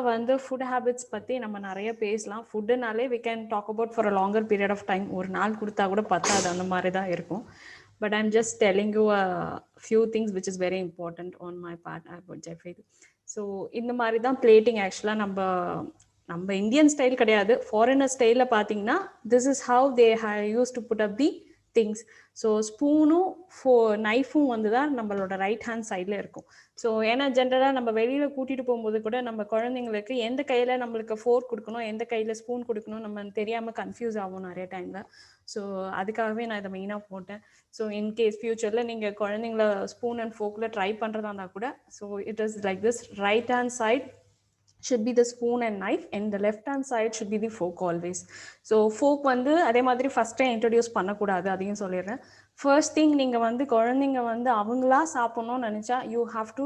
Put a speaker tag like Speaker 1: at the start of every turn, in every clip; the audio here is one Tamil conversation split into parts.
Speaker 1: வந்து ஃபுட் ஹேபிட்ஸ் பத்தி நம்ம நிறைய பேசலாம். ஃபுட்டுனாலே we can talk about for a longer period of time. ஒரு நாள் கொடுத்தா கூட பத்தாது, அந்த மாதிரி தான் இருக்கும். But I'm just telling you a few things which is very important on my part about Jeffrey. So இந்த மாதிரி தான் பிளேட்டிங் ஆக்சுவலா நம்ம இந்தியன் ஸ்டைல் கிடையாது, ஃபாரினர் ஸ்டைல்ல பார்த்தீங்கன்னா this is how they used to put up the things. So ஸ்பூனும் நைஃபும் வந்து தான் நம்மளோட ரைட் ஹேண்ட் சைடில் இருக்கும். ஸோ ஏன்னா ஜென்ரலாக நம்ம வெளியில் கூட்டிகிட்டு போகும்போது கூட நம்ம குழந்தைங்களுக்கு எந்த கையில் நம்மளுக்கு ஃபோர்க் கொடுக்கணும், எந்த கையில் ஸ்பூன் கொடுக்கணும் நம்ம தெரியாமல் கன்ஃபியூஸ் ஆகும் நிறைய டைமில். ஸோ அதுக்காகவே நான் இதை மெயினாக போட்டேன். ஸோ இன்கேஸ் ஃபியூச்சரில் நீங்கள் குழந்தைங்கள ஸ்பூன் அண்ட் ஃபோர்க்கில் ட்ரை பண்ணுறதா இருந்தால் கூட, so it is like this, right hand side should be the spoon and knife and the left hand side should be the fork always. So fork வந்து அதே மாதிரி ஃபர்ஸ்டே இன்ட்ரடியூஸ் பண்ணக்கூடாது, அதையும் சொல்லிடுறேன். ஃபர்ஸ்ட் திங், நீங்கள் வந்து குழந்தைங்க வந்து அவங்களா சாப்பிடணும்னு நினச்சா you have to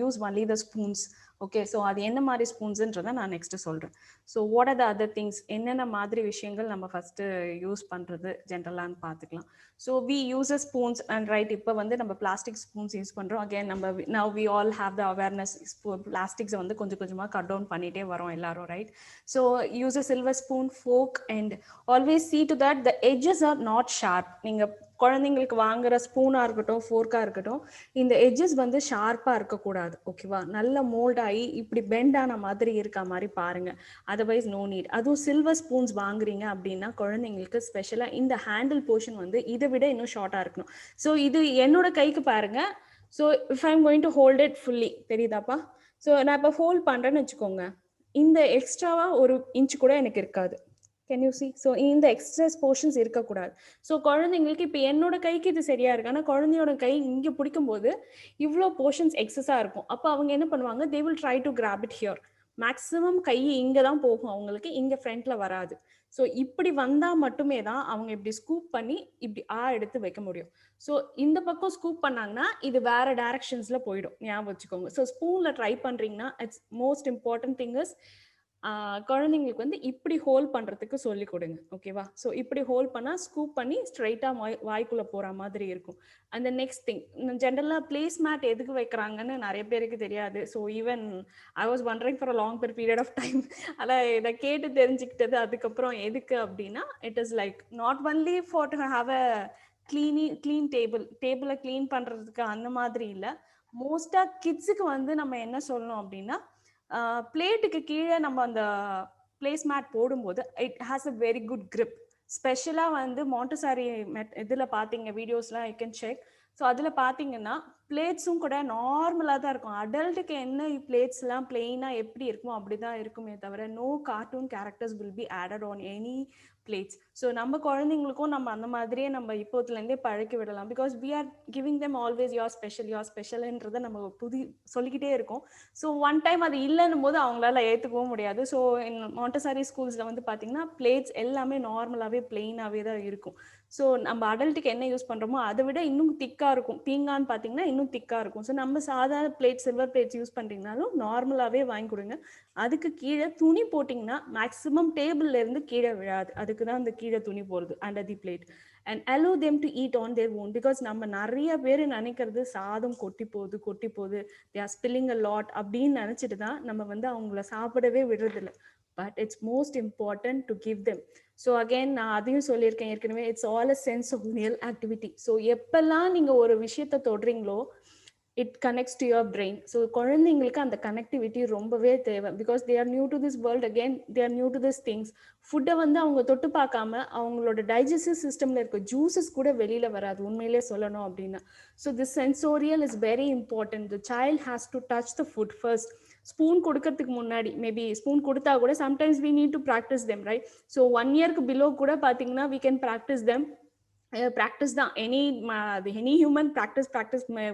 Speaker 1: use only the spoons. Okay, so அது என்ன மாதிரி ஸ்பூன்ஸுன்றதை நான் நெக்ஸ்ட்டு சொல்கிறேன். So what are the other things, என்னென்ன மாதிரி விஷயங்கள் நம்ம ஃபஸ்ட்டு யூஸ் பண்ணுறது ஜென்ரலான்னு பார்த்துக்கலாம். So we use spoons and right, இப்போ வந்து நம்ம பிளாஸ்டிக் ஸ்பூன்ஸ் யூஸ் பண்ணுறோம். அகேன் நம்ம now we all have the awareness, பிளாஸ்டிக்ஸை வந்து கொஞ்சம் கொஞ்சமாக கட் டவுன் பண்ணிகிட்டே வரோம் எல்லாரும், right? So use a silver spoon, fork, and always see to that the edges are not sharp. நீங்கள் குழந்தைங்களுக்கு வாங்குற ஸ்பூனாக இருக்கட்டும், ஃபோர்க்காக இருக்கட்டும், இந்த எட்ஜஸ் வந்து ஷார்ப்பாக இருக்கக்கூடாது. ஓகேவா? நல்ல மோல்ட் ஆகி இப்படி பெண்ட் ஆன மாதிரி இருக்க மாதிரி பாருங்கள், அதர்வைஸ் நோ நீட். அதுவும் சில்வர் ஸ்பூன்ஸ் வாங்குறீங்க அப்படின்னா குழந்தைங்களுக்கு ஸ்பெஷலாக இந்த ஹேண்டில் போர்ஷன் வந்து இதை விட இன்னும் ஷார்ட்டாக இருக்கணும். ஸோ இது என்னோட கைக்கு பாருங்க. So if I am going to hold it fully, தெரியுதாப்பா? ஸோ நான் இப்போ ஹோல்ட் பண்ணுறேன்னு வச்சுக்கோங்க, இந்த எக்ஸ்ட்ராவாக ஒரு இன்ச் கூட எனக்கு இருக்காது. Can you see? ஸோ இந்த எக்ஸஸ் போர்ஷன்ஸ் இருக்கக்கூடாது. ஸோ குழந்தைங்களுக்கு இப்போ என்னோட கைக்கு இது சரியா இருக்கு, ஆனால் குழந்தையோட கை இங்கே பிடிக்கும்போது இவ்வளோ போர்ஷன்ஸ் எக்ஸஸாக இருக்கும். அப்போ அவங்க என்ன பண்ணுவாங்க, they will try to grab it here. Maximum கை இங்கே தான் போகும் அவங்களுக்கு, இங்கே ஃப்ரண்ட்ல வராது. ஸோ இப்படி வந்தால் மட்டுமே தான் அவங்க இப்படி ஸ்கூப் பண்ணி இப்படி எடுத்து வைக்க முடியும். ஸோ இந்த பக்கம் ஸ்கூப் பண்ணாங்கன்னா இது வேற டைரக்ஷன்ஸில் போயிடும், ஞாபகம் வச்சுக்கோங்க. ஸோ ஸ்பூனில் ட்ரை பண்ணுறீங்கன்னா it's most important thing is குழந்தைங்களுக்கு வந்து இப்படி ஹோல்ட் பண்ணுறதுக்கு சொல்லி கொடுங்க. ஓகேவா? ஸோ இப்படி ஹோல்ட் பண்ணால் ஸ்கூப் பண்ணி ஸ்ட்ரைட்டாக வாய்க்குள்ளே போகிற மாதிரி இருக்கும். அந்த நெக்ஸ்ட் திங், ஜென்ரலாக பிளேஸ் மேட் எதுக்கு வைக்கிறாங்கன்னு நிறைய பேருக்கு தெரியாது. So even I was wondering for a long period of time. அதான் இதை கேட்டு தெரிஞ்சுக்கிட்டது. அதுக்கப்புறம் எதுக்கு அப்படின்னா, it is like not only for to have a clean டேபிளை க்ளீன் பண்ணுறதுக்கு அந்த மாதிரி இல்லை. மோஸ்ட்டாக கிட்ஸுக்கு வந்து நம்ம என்ன சொல்லணும் அப்படின்னா, பிளேட்டுக்கு கீழே நம்ம அந்த பிளேஸ் மேட் போடும்போது it has a very good grip. ஸ்பெஷலாக வந்து மாண்டசாரி இதில் பார்த்தீங்க வீடியோஸ்லாம் ஐ கேன் செக். ஸோ அதில் பார்த்தீங்கன்னா பிளேட்ஸும் கூட நார்மலாக தான் இருக்கும். அடல்ட்டுக்கு என்ன பிளேட்ஸ்லாம் பிளெயினாக எப்படி இருக்குமோ அப்படி தான் இருக்குமே தவிர no cartoon characters will be added on any plates. So நம்ம குழந்தைங்களுக்கும் நம்ம அந்த மாதிரியே நம்ம இப்போத்துலேருந்தே பழக்கி விடலாம். Because we are giving them always your ஸ்பெஷல்ன்றதை நம்ம சொல்லிக்கிட்டே இருக்கோம். ஸோ ஒன் டைம் அது இல்லைன்னும் போது அவங்களால ஏற்றுக்கவும் முடியாது. ஸோ மாண்டசாரி ஸ்கூல்ஸில் வந்து பார்த்தீங்கன்னா பிளேட்ஸ் எல்லாமே நார்மலாகவே பிளெயினாகவே தான் இருக்கும். ஸோ நம்ம அடல்ட்டுக்கு என்ன யூஸ் பண்ணுறோமோ அதை விட இன்னும் திக்காக இருக்கும். பீங்கான்னு பார்த்தீங்கன்னா இன்னும் திக்காக இருக்கும். ஸோ நம்ம சாதாரண பிளேட், சில்வர் பிளேட்ஸ் யூஸ் பண்ணுறீங்கனாலும் நார்மலாகவே வாங்கி கொடுங்க. அதுக்கு கீழே துணி போட்டிங்கன்னா மேக்ஸிமம் டேபிள்லேருந்து கீழே விழாது. அதுக்கு தான் அந்த கீழே துணி போடுறது, under the plate. And allow them to eat on their own. Because நம்ம நிறைய பேர் நினைக்கிறது சாதம் கொட்டி போகுது, they are spilling a lot அப்படின்னு நினச்சிட்டு தான் நம்ம வந்து அவங்கள சாப்பிடவே விடுறதில்லை. But it's most important to give them. So again நான் அதையும் சொல்லியிருக்கேன் ஏற்கனவே, it's all a sense of real activity. So எப்பெல்லாம் நீங்கள் ஒரு விஷயத்தை தொடுறீங்களோ it connects to your brain. So குழந்தைங்களுக்கு அந்த கனெக்டிவிட்டி ரொம்பவே தேவை. Because they are new to this world, again they are new to this things. ஃபுட்டை வந்து அவங்க தொட்டு பார்க்காம அவங்களோட டைஜஸ்டிவ் சிஸ்டமில் இருக்க ஜூஸஸ் கூட வெளியில் வராது உண்மையிலே சொல்லணும் அப்படின்னா. So this sensorial is very important. The child has to touch the food first. Spoon கொடுக்கறதுக்கு முன்னாடி, மேபி ஸ்பூன் கொடுத்தா கூட sometimes we need to practice them, right? So 1 இயர்க்கு பிலோ கூட பார்த்தீங்கன்னா we can practice them. practice தான் any human practice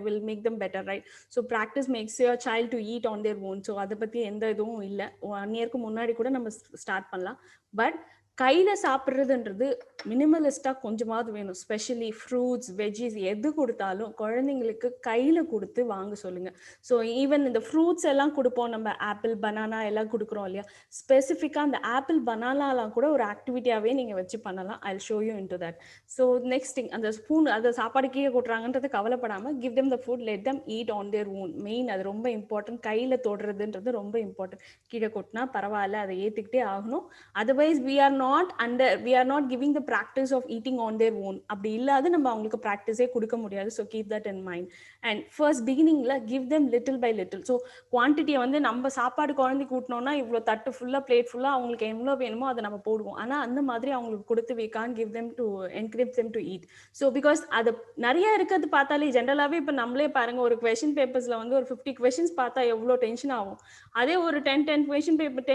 Speaker 1: will make them better, right? So practice makes your child to eat on their own. So அதை பற்றி எந்த இதுவும் இல்லை. 1 இயர்க்கு முன்னாடி கூட நம்ம ஸ்டார்ட் பண்ணலாம். பட் கையில சாப்பிட்றதுன்றது மினிமலிஸ்டா கொஞ்சமாவது வேணும். ஸ்பெஷலி ஃப்ரூட்ஸ், வெஜ்ஜீஸ் எது குடுத்தாலும் குழந்தைங்களுக்கு கையில குடுத்து வாங்க சொல்லுங்க. ஸோ ஈவன் இந்த ஃப்ரூட்ஸ் எல்லாம் குடுப்போம் நம்ம ஆப்பிள், பனானா எல்லாம் குடுக்குறோம் இல்லையா? ஸ்பெசிஃபிக்கா அந்த ஆப்பிள், பனானாலாம் கூட ஒரு ஆக்டிவிட்டியாவே நீங்க வச்சு பண்ணலாம். I will show you into that. So next thing அந்த ஸ்பூன் அந்த சாப்பாடு கீழ கொட்டுறாங்கன்றது கவலைப்படாம give them the food, let them eat on their own. Main அது ரொம்ப இம்பார்ட்டன்ட். கையில தொடுறதுன்றது ரொம்ப இம்பார்ட்டன்ட். கீழ கொட்டினா பரவாயில்ல, அதை ஏத்துக்கிட்டே ஆகணும். Otherwise we are not giving the practice of eating on their own. அப்படி இல்லாத நம்ம அவங்களுக்கு ப்ராக்டிஸே கொடுக்க முடியாது. So keep that in mind. And first பிகினிங்ல give them little by little. So குவான்டிட்டியை வந்து நம்ம சாப்பாடு குழந்தைக்கு கூட்டினோம்னா இவ்வளோ தட்டு ஃபுல்லாக பிளேட் ஃபுல்லாக அவங்களுக்கு எவ்வளோ வேணுமோ அதை நம்ம போடுவோம். ஆனால் அந்த மாதிரி அவங்களுக்கு கொடுத்து we can't give them to encourage them to eat. So because அது நிறைய இருக்கிறது பார்த்தாலே ஜென்ரலாகவே இப்போ நம்மளே பாருங்க, ஒரு கொஷின் பேப்பர்ஸில் வந்து ஒரு 50 கொஷின்ஸ் பார்த்தா எவ்வளோ டென்ஷன் ஆகும். அதே ஒரு 10 கொஷின் பேப்பர்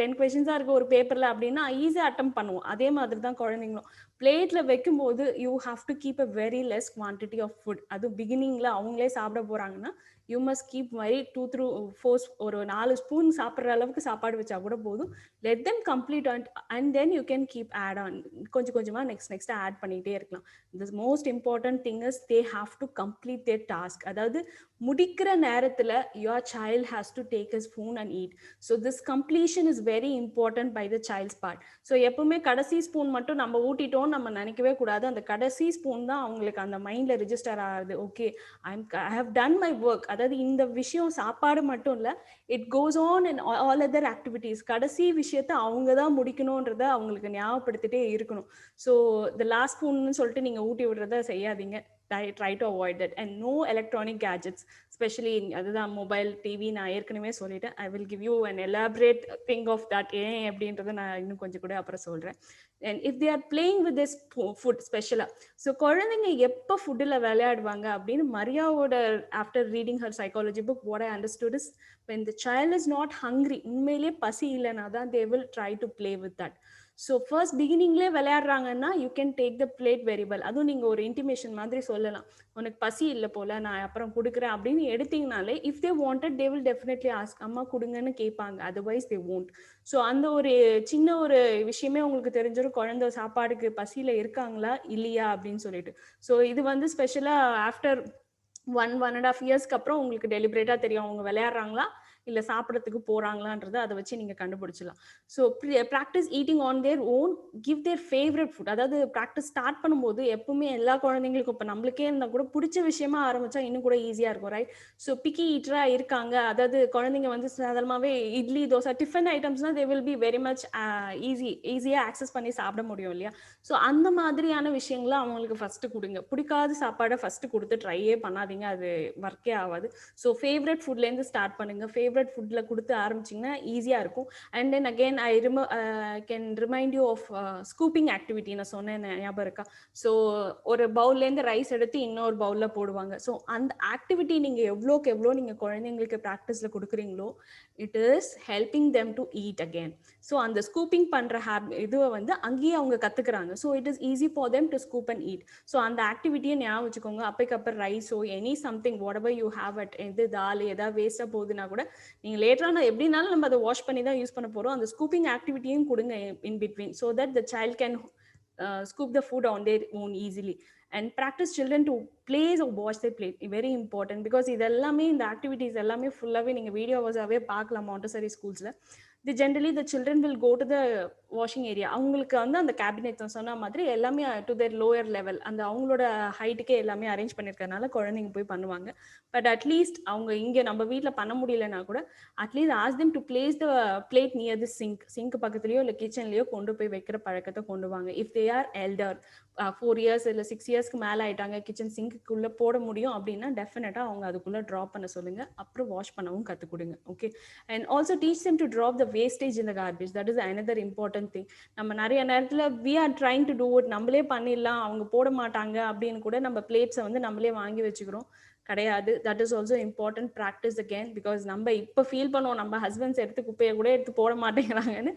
Speaker 1: 10 கொஷின்ஸாக இருக்க ஒரு பேப்பரில் அப்படின்னா ஈஸியாக அட்டம் பண்ணுவோம். அதே மாதிரி தான் குழந்தைங்களும் பிளேட்ல வைக்கும்போது you have to keep a very less quantity of food. அது பிகினிங்ல அவங்களே சாப்பிட போறாங்கன்னா you must keep very 2 through 4 ஒரு 4 ஸ்பூன் சாப்பிட்ற அளவுக்கு சாப்பாடு வச்சா கூட போதும். Let them complete and then you can keep add on. கொஞ்சம் கொஞ்சமா நெக்ஸ்ட் ஆட் பண்ணிட்டே இருக்கலாம். The most important thing is they have to complete their task. அதாவது முடிக்கிற நேரத்துல your child has to take a spoon and eat. So this completion is very important by the child's part. So எப்பவுமே கடைசி ஸ்பூன் மட்டும் நம்ம ஊட்டிட்டோம் நம்ம நினைக்கவே கூடாது. அந்த கடைசி ஸ்பூன் தான் அவங்களுக்கு அந்த மைண்ட்ல ரிஜிஸ்டர் ஆகுது. Okay, I have done my work. அதாவது இந்த விஷயம் சாப்பாடு மட்டும் இல்ல, it goes on in all other activities. கடைசி விஷயத்த அவங்க தான் முடிக்கணும்ன்றத அவங்களுக்கு ஞாபகப்படுத்திட்டே இருக்கணும். ஸோ த லாஸ்ட் ஸ்பூன்னு சொல்லிட்டு நீங்க ஊட்டி விடுறத செய்யாதீங்க. try to avoid that. And no electronic gadgets, especially அதுதான் மொபைல், டிவி. நான் ஏற்கனவே சொல்லிட்டேன். I will give you an elaborate thing of that. ஏன் அப்படின்றத நான் இன்னும் கொஞ்சம் கூட அப்புறம் சொல்றேன். And if they are playing with this food ஸ்பெஷலா, ஸோ குழந்தைங்க எப்போ ஃபுட்டில் விளையாடுவாங்க அப்படின்னு மரியாவோட after reading her psychology book what I understood is when the child is not hungry, உண்மையிலே பசி இல்லைனா தான் they will try to play with that. So first பிகினிங்லேயே விளையாடுறாங்கன்னா you can take the plate very well. அதுவும் நீங்கள் ஒரு இன்டிமேஷன் மாதிரி சொல்லலாம், உனக்கு பசி இல்லை போல நான் அப்புறம் கொடுக்குறேன் அப்படின்னு எடுத்தீங்கனாலே if they wanted they will definitely ask, அம்மா கொடுங்கன்னு கேட்பாங்க. Otherwise they won't. ஸோ அந்த ஒரு சின்ன ஒரு விஷயமே உங்களுக்கு தெரிஞ்சிடும் குழந்தை சாப்பாடுக்கு பசியில் இருக்காங்களா இல்லையா அப்படின்னு சொல்லிட்டு. ஸோ இது வந்து ஸ்பெஷலாக ஆஃப்டர் 1.5 இயர்ஸ்க்கு அப்புறம் உங்களுக்கு டெலிபரேட்டாக தெரியும் அவங்க விளையாடுறாங்களா இல்லை சாப்பிட்றதுக்கு போகிறாங்களான்றதை அதை வச்சு நீங்கள் கண்டுபிடிச்சிடலாம். So practice eating on their own, give there favourite food. அதாவது ப்ராக்டிஸ் ஸ்டார்ட் பண்ணும்போது எப்பவுமே எல்லா குழந்தைங்களுக்கும் இப்போ நம்மளுக்கே இருந்தால் கூட பிடிச்ச விஷயமா ஆரம்பிச்சா இன்னும் கூட ஈஸியாக இருக்கும், ரைட்? ஸோ பிக்கி ஈட்டராக இருக்காங்க, அதாவது குழந்தைங்க வந்து சாதாரணமாகவே இட்லி தோசை டிஃபன் ஐட்டம்ஸ்னால் they will be very much ஈஸியாக ஆக்சஸ் பண்ணி சாப்பிட முடியும் இல்லையா? ஸோ அந்த மாதிரியான விஷயங்களை அவங்களுக்கு ஃபஸ்ட்டு கொடுங்க. பிடிக்காத சாப்பாடை ஃபஸ்ட்டு கொடுத்து ட்ரையே பண்ணாதீங்க, அது ஒர்க்கே ஆகாது. ஸோ ஃபேவரட் ஃபுட்லேருந்து ஸ்டார்ட் பண்ணுங்கள். ஃபேவரட் ஃபுட்ல கொடுத்து ஆரம்பிச்சிங்கன்னா ஈஸியாக இருக்கும். And then again I can remind you of scooping activity. நான் சொன்னேன் ஞாபகம் இருக்கா? ஸோ ஒரு பவுல்லேருந்து ரைஸ் எடுத்து இன்னொரு பவுலில் போடுவாங்க. ஸோ அந்த ஆக்டிவிட்டி நீங்கள் எவ்வளோக்கு எவ்வளோ நீங்கள் குழந்தைங்களுக்கு ப்ராக்டிஸில் கொடுக்குறீங்களோ it is helping them to eat again. So அந்த ஸ்கூப்பிங் பண்ணுற இதுவை வந்து அங்கேயே அவங்க கற்றுக்குறாங்க. So it is easy for them to scoop and eat. So அந்த ஆக்டிவிட்டியை ஞாபகம் வச்சுக்கோங்க. அப்பைக்கப்புறம் ரைஸோ any something whatever you have at, எது தால் ஏதாவது வேஸ்ட்டாக போகுதுன்னா கூட நீங்கள் லேட்டராக எப்படினாலும் நம்ம அதை வாஷ் பண்ணி தான் யூஸ் பண்ண போகிறோம். அந்த ஸ்கூப்பிங் ஆக்டிவிட்டியும் கொடுங்க in between, so that the child can scoop the food on their own easily. And practice children to place or wash their plate. Very important, because இதெல்லாமே இந்த ஆக்டிவிட்டிஸ் எல்லாமே ஃபுல்லாகவே நீங்கள் வீடியோஸாகவே பார்க்கலாம் Montessori ஸ்கூல்ஸில். generally the children will go to the washing area. அவங்களுக்கு வந்து அந்த கேபினெட் சொன்ன மாதிரி எல்லாமே டு தேர் லோயர் லெவல், அந்த அவங்களோட ஹைட்டுக்கே எல்லாமே அரேஞ்ச் பண்ணியிருக்கறனால குழந்தைங்க போய் பண்ணுவாங்க. பட் அட்லீஸ்ட் அவங்க இங்கே நம்ம வீட்டில் பண்ண முடியலன்னா கூட at least ask them to place the plate near the sink பக்கத்துலையோ இல்லை கிச்சன்லையோ கொண்டு போய் வைக்கிற பழக்கத்தை கொண்டு வாங்க. If they are elder 4 years இல்லை 6 இயர்ஸ்க்கு மேலே ஆயிட்டாங்க, கிச்சன் சிங்க்குள்ளே போட முடியும் அப்படின்னா டெஃபினட்டாக அவங்க அதுக்குள்ளே ட்ராப் பண்ண சொல்லுங்க. அப்புறம் வாஷ் பண்ணவும் கற்றுக் கொடுங்க. Okay. And also teach them to drop the wastage in the garbage. That is another important thing. நம்ம நிறைய நேரத்தில் we are trying to do it, நம்மளே பண்ணிடலாம் அவங்க போட மாட்டாங்க அப்படின்னு கூட நம்ம பிளேட்ஸை வந்து நம்மளே வாங்கி வச்சுக்கிறோம். கிடையாது. That is also important practice again. Because நம்ம இப்போ ஃபீல் பண்ணுவோம் நம்ம ஹஸ்பண்ட்ஸ் எடுத்து குப்பையை கூட எடுத்து போட மாட்டேங்கிறாங்கன்னு.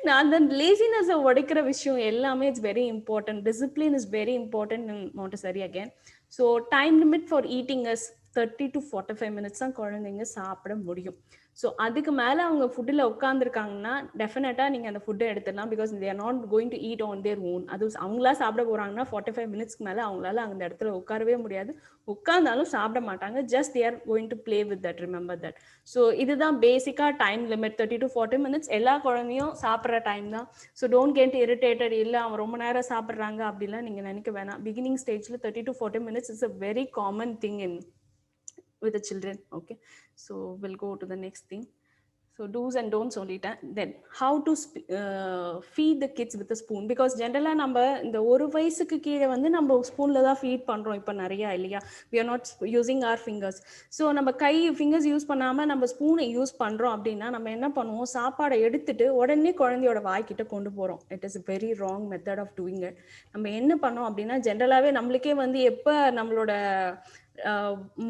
Speaker 1: நான் அந்த லேசினஸை உடைக்கிற விஷயம் எல்லாமே it's very important. Discipline is very important in Montessori again. So time limit for eating is 30 to 45 minutes தான் குழந்தைங்க சாப்பிட முடியும். ஸோ அதுக்கு மேலே அவங்க ஃபுட்டில் உட்காந்துருக்காங்கன்னா டெஃபினட்டாக நீங்கள் அந்த ஃபுட்டை எடுத்துடலாம். Because they are not going to eat on their own. அது அவங்களா சாப்பிட போகிறாங்கன்னா 45 மினிட்ஸ்க்கு மேலே அவங்களால அந்த இடத்துல உட்காரவே முடியாது. உட்காந்தாலும் சாப்பிட மாட்டாங்க. Just they are going to play with that, remember that. So இதுதான் பேசிக்காக டைம் லிமிட். 30 to 40 minutes எல்லா குழந்தையும் சாப்பிட்ற டைம் தான். So don't get irritated. இல்லை அவன் ரொம்ப நேரம் சாப்பிட்றாங்க அப்படிலாம் நீங்கள் நினைக்க வேணாம். பிகினிங் ஸ்டேஜில் 30 to 40 minutes is a very common thing in with the children. Okay, so we'll go to the next thing. So do's and don'ts சொல்லிட்டேன். Then how to feed the kids with a spoon, because generally நம்ம இந்த ஒரு வயசுக்கு கீழே வந்து நம்ம ஸ்பூன்ல தான் ஃபீட் பண்றோம் இப்போ நிறைய, இல்லையா? we are not using our fingers. So நம்ம ஃபிங்கர்ஸ் யூஸ் பண்ணாம நம்ம ஸ்பூனை யூஸ் பண்றோம் அப்படின்னா நம்ம என்ன பண்ணுவோம், சாப்பாடை எடுத்துட்டு உடனே குழந்தையோட வாய்க்கிட்ட கொண்டு போறோம். It is very wrong method of doing it. நம்ம என்ன பண்ணோம் அப்படின்னா ஜென்ரலாகவே நம்மளுக்கே வந்து எப்போ நம்மளோட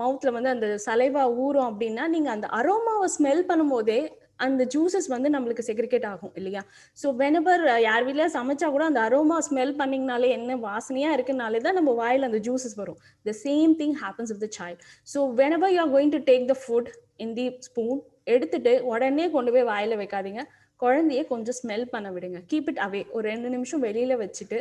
Speaker 1: மவுத்ல வந்து அந்த சலைவா ஊறும் அப்படின்னா நீங்க அந்த அரோமாவை ஸ்மெல் பண்ணும்போதே அந்த ஜூசஸ் வந்து நம்மளுக்கு செக்ரிகேட் ஆகும், இல்லையா? ஸோ வெனவர் யார் வீட்டில் சமைச்சா கூட அந்த அரோமா ஸ்மெல் பண்ணிங்கனாலே, என்ன வாசனையா இருக்குனாலே தான் நம்ம வாயில் அந்த ஜூசஸ் வரும். The same thing happens with the child. So whenever you are going to take the food in the spoon, எடுத்துட்டு உடனே கொண்டு போய் வாயில வைக்காதீங்க. குழந்தைய கொஞ்சம் ஸ்மெல் பண்ண விடுங்க. Keep it away. ஒரு 2 நிமிஷம் வெளியில வச்சுட்டு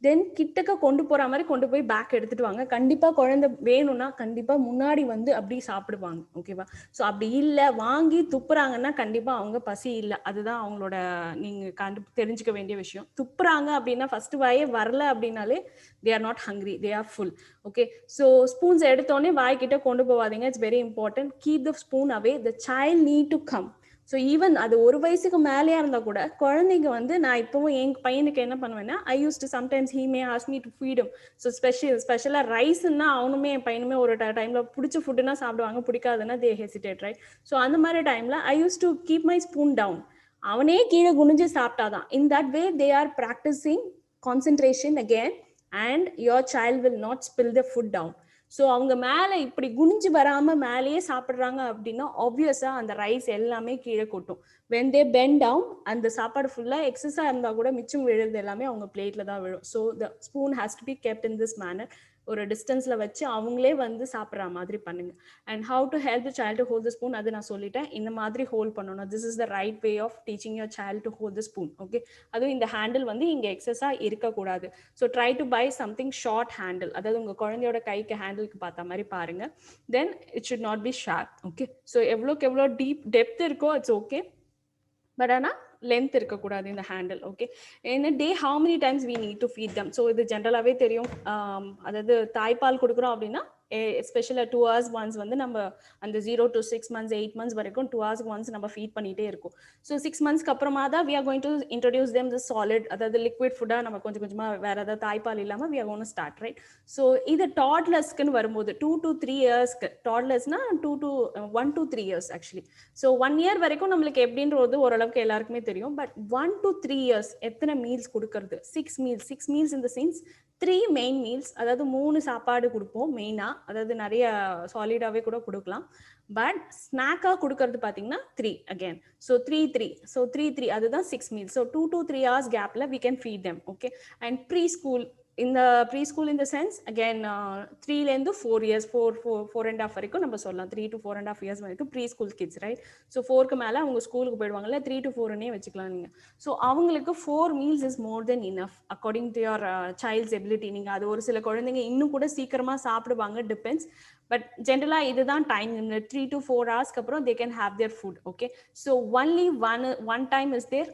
Speaker 1: தென் கிட்டக்க கொண்டு போற மாதிரி கொண்டு போய் பேக் எடுத்துட்டு வாங்க. கண்டிப்பா குழந்தை வேணும்னா கண்டிப்பா முன்னாடி வந்து அப்படி சாப்பிடுவாங்க. ஓகேவா? ஸோ அப்படி இல்லை வாங்கி துப்புறாங்கன்னா கண்டிப்பா அவங்க பசி இல்லை. அதுதான் அவங்களோட நீங்க தெரிஞ்சுக்க வேண்டிய விஷயம். துப்புறாங்க அப்படின்னா ஃபர்ஸ்ட் வாயே வரல அப்படின்னாலே they are not hungry, they are full. Okay, so spoons எடுத்தோடனே வாய்க்கிட்ட கொண்டு போவாதீங்க. It's very important. Keep the spoon away. The child need to come. So even அது ஒரு வயசுக்கு மேலேயா இருந்தால் கூட குழந்தைங்க வந்து, நான் இப்போவும் என் பையனுக்கு என்ன பண்ணுவேன்னா, I use to sometimes he may ask me to feed him. So ஸ்பெஷலாக ரைஸ்ன்னா அவனுமே என் பையனுமே ஒரு டைமில் பிடிச்ச ஃபுட்டுனா சாப்பிடுவாங்க, பிடிக்காதுன்னா தே ஹெசிடேட், ரைட்? ஸோ அந்த மாதிரி டைமில் I use to keep my spoon down. அவனே கீழே குனிஞ்சு சாப்பிட்டாதான். In that way they are practicing concentration again and your child will not spill the food down. So அவங்க மேலே இப்படி குனிஞ்சு வராமல் மேலேயே சாப்பிட்றாங்க அப்படின்னா ஆப்வியஸாக அந்த ரைஸ் எல்லாமே கீழே கொட்டும். when they bend down அந்த சாப்பாடு ஃபுல்லாக எக்ஸஸாக இருந்தால் கூட மிச்சம் விழுறது எல்லாமே அவங்க பிளேட்டில் தான் விழும். So the spoon has to be kept in this manner. ஒரு டிஸ்டன்ஸில் வச்சு அவங்களே வந்து சாப்பிட்ற மாதிரி பண்ணுங்க. And how to help the child to hold the spoon, அது நான் சொல்லிட்டேன். இந்த மாதிரி ஹோல்ட் பண்ணணும். This is the right way of teaching your child to hold the spoon. Okay, அதுவும் இந்த ஹேண்டில் வந்து இங்கே எக்ஸஸாக இருக்கக்கூடாது. So try to buy something short handle, அதாவது உங்கள் குழந்தையோட கைக்கு ஹேண்டிலுக்கு பார்த்த மாதிரி பாருங்க. Then it should not be sharp. Okay, so எவ்வளோக்கு எவ்வளோ டெப்த் இருக்கோ இட்ஸ் ஓகே, பட் ஆனால் லென்த் இருக்கக்கூடாது இந்த handle. Okay, in a day how many times we need to feed them? So இது ஜென்ரலாகவே தெரியும். அதாவது தாய்ப்பால் கொடுக்குறோம் அப்படின்னா எஸ்பெஷலாக 2 hours once வந்து நம்ம அந்த 0 to 6 months 8 months வரைக்கும் 2 hours once நம்ம ஃபீட் பண்ணிகிட்டே இருக்கும். ஸோ 6 months அப்புறமா தான் we are going to introduce them the solid, அதாவது லிக்விட் ஃபுட்டாக நம்ம கொஞ்சம் கொஞ்சமாக வேற ஏதாவது தாய்ப்பால் இல்லாமல் we are going to start, right? So இது டாட்லர்ஸ்க்குன்னு வரும்போது 2 to 3 yearsக்கு, டாட்லர்ஸ்னா 1 to 3 years actually. So 1 year வரைக்கும் நம்மளுக்கு எப்படின்றது ஓரளவுக்கு எல்லாருக்குமே தெரியும். பட் 1 to 3 years எத்தனை மீல்ஸ் கொடுக்கறது? 6 meals in the sense 3 main meals, அதாவது 3 சாப்பாடு கொடுப்போம் மெயினாக, அதாவது நிறைய சாலிடாகவே கூட கொடுக்கலாம். பட் ஸ்நாக்காக கொடுக்கறது பார்த்தீங்கன்னா 3 அகேன். ஸோ 3 அதுதான் 6 meals. ஸோ 2 to 3 hours கேப்பில் we can feed them. Okay, and preschool, இந்த ப்ரீ ஸ்கூல் இந்த சென்ஸ் அகேன் 3லேருந்து 4 years, 4.5 வரைக்கும் நம்ம சொல்லலாம். 3 to 4.5 years வரைக்கும் preschool kids, right? So 4க்கு மேலே அவங்க ஸ்கூலுக்கு போயிடுவாங்கல்ல, 3 to 4னே வச்சுக்கலாம் நீங்கள். ஸோ அவங்களுக்கு 4 meals is more then enough according to your child's ability. நீங்கள் அது ஒரு சில குழந்தைங்க இன்னும் கூட சீக்கிரமாக சாப்பிடுவாங்க, டிபெண்ட்ஸ். பட் ஜென்ரலாக இதுதான் டைம். 3 to 4 hours அப்புறம் they can have their food. Okay, so only one time is there,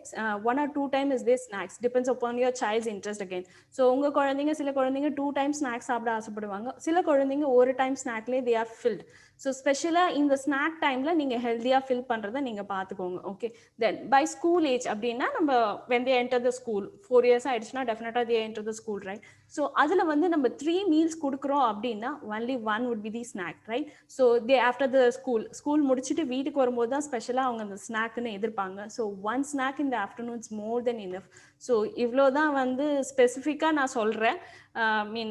Speaker 1: 1 or 2 time is there snacks, depends upon your child's interest again. So உங்க குழந்தைங்க, சில குழந்தைங்க 2 times ஸ்நாக்ஸ் சாப்பிட ஆசைப்படுவாங்க, சில குழந்தைங்க ஒரு டைம் ஸ்நாக்லேயே they are filled. ஸோ ஸ்பெஷலாக இந்த ஸ்நாக் டைமில் நீங்கள் ஹெல்த்தியாக ஃபில் பண்ணுறதை நீங்கள் பார்த்துக்கோங்க. Okay, then by school age அப்படின்னா நம்ம when they enter the school 4 years ஆயிடுச்சுன்னா டெஃபினட்டாக they enter the school, right? So அதில் வந்து நம்ம 3 meals கொடுக்குறோம் அப்படின்னா only one would be the snack, right? So they after the school முடிச்சுட்டு வீட்டுக்கு வரும்போது தான் ஸ்பெஷலாக அவங்க அந்த ஸ்நாக்னு எதிர்ப்பாங்க. So 1 snack in the afternoon is more than enough. So இவ்வளோ தான் வந்து ஸ்பெசிஃபிக்காக நான் சொல்கிறேன்.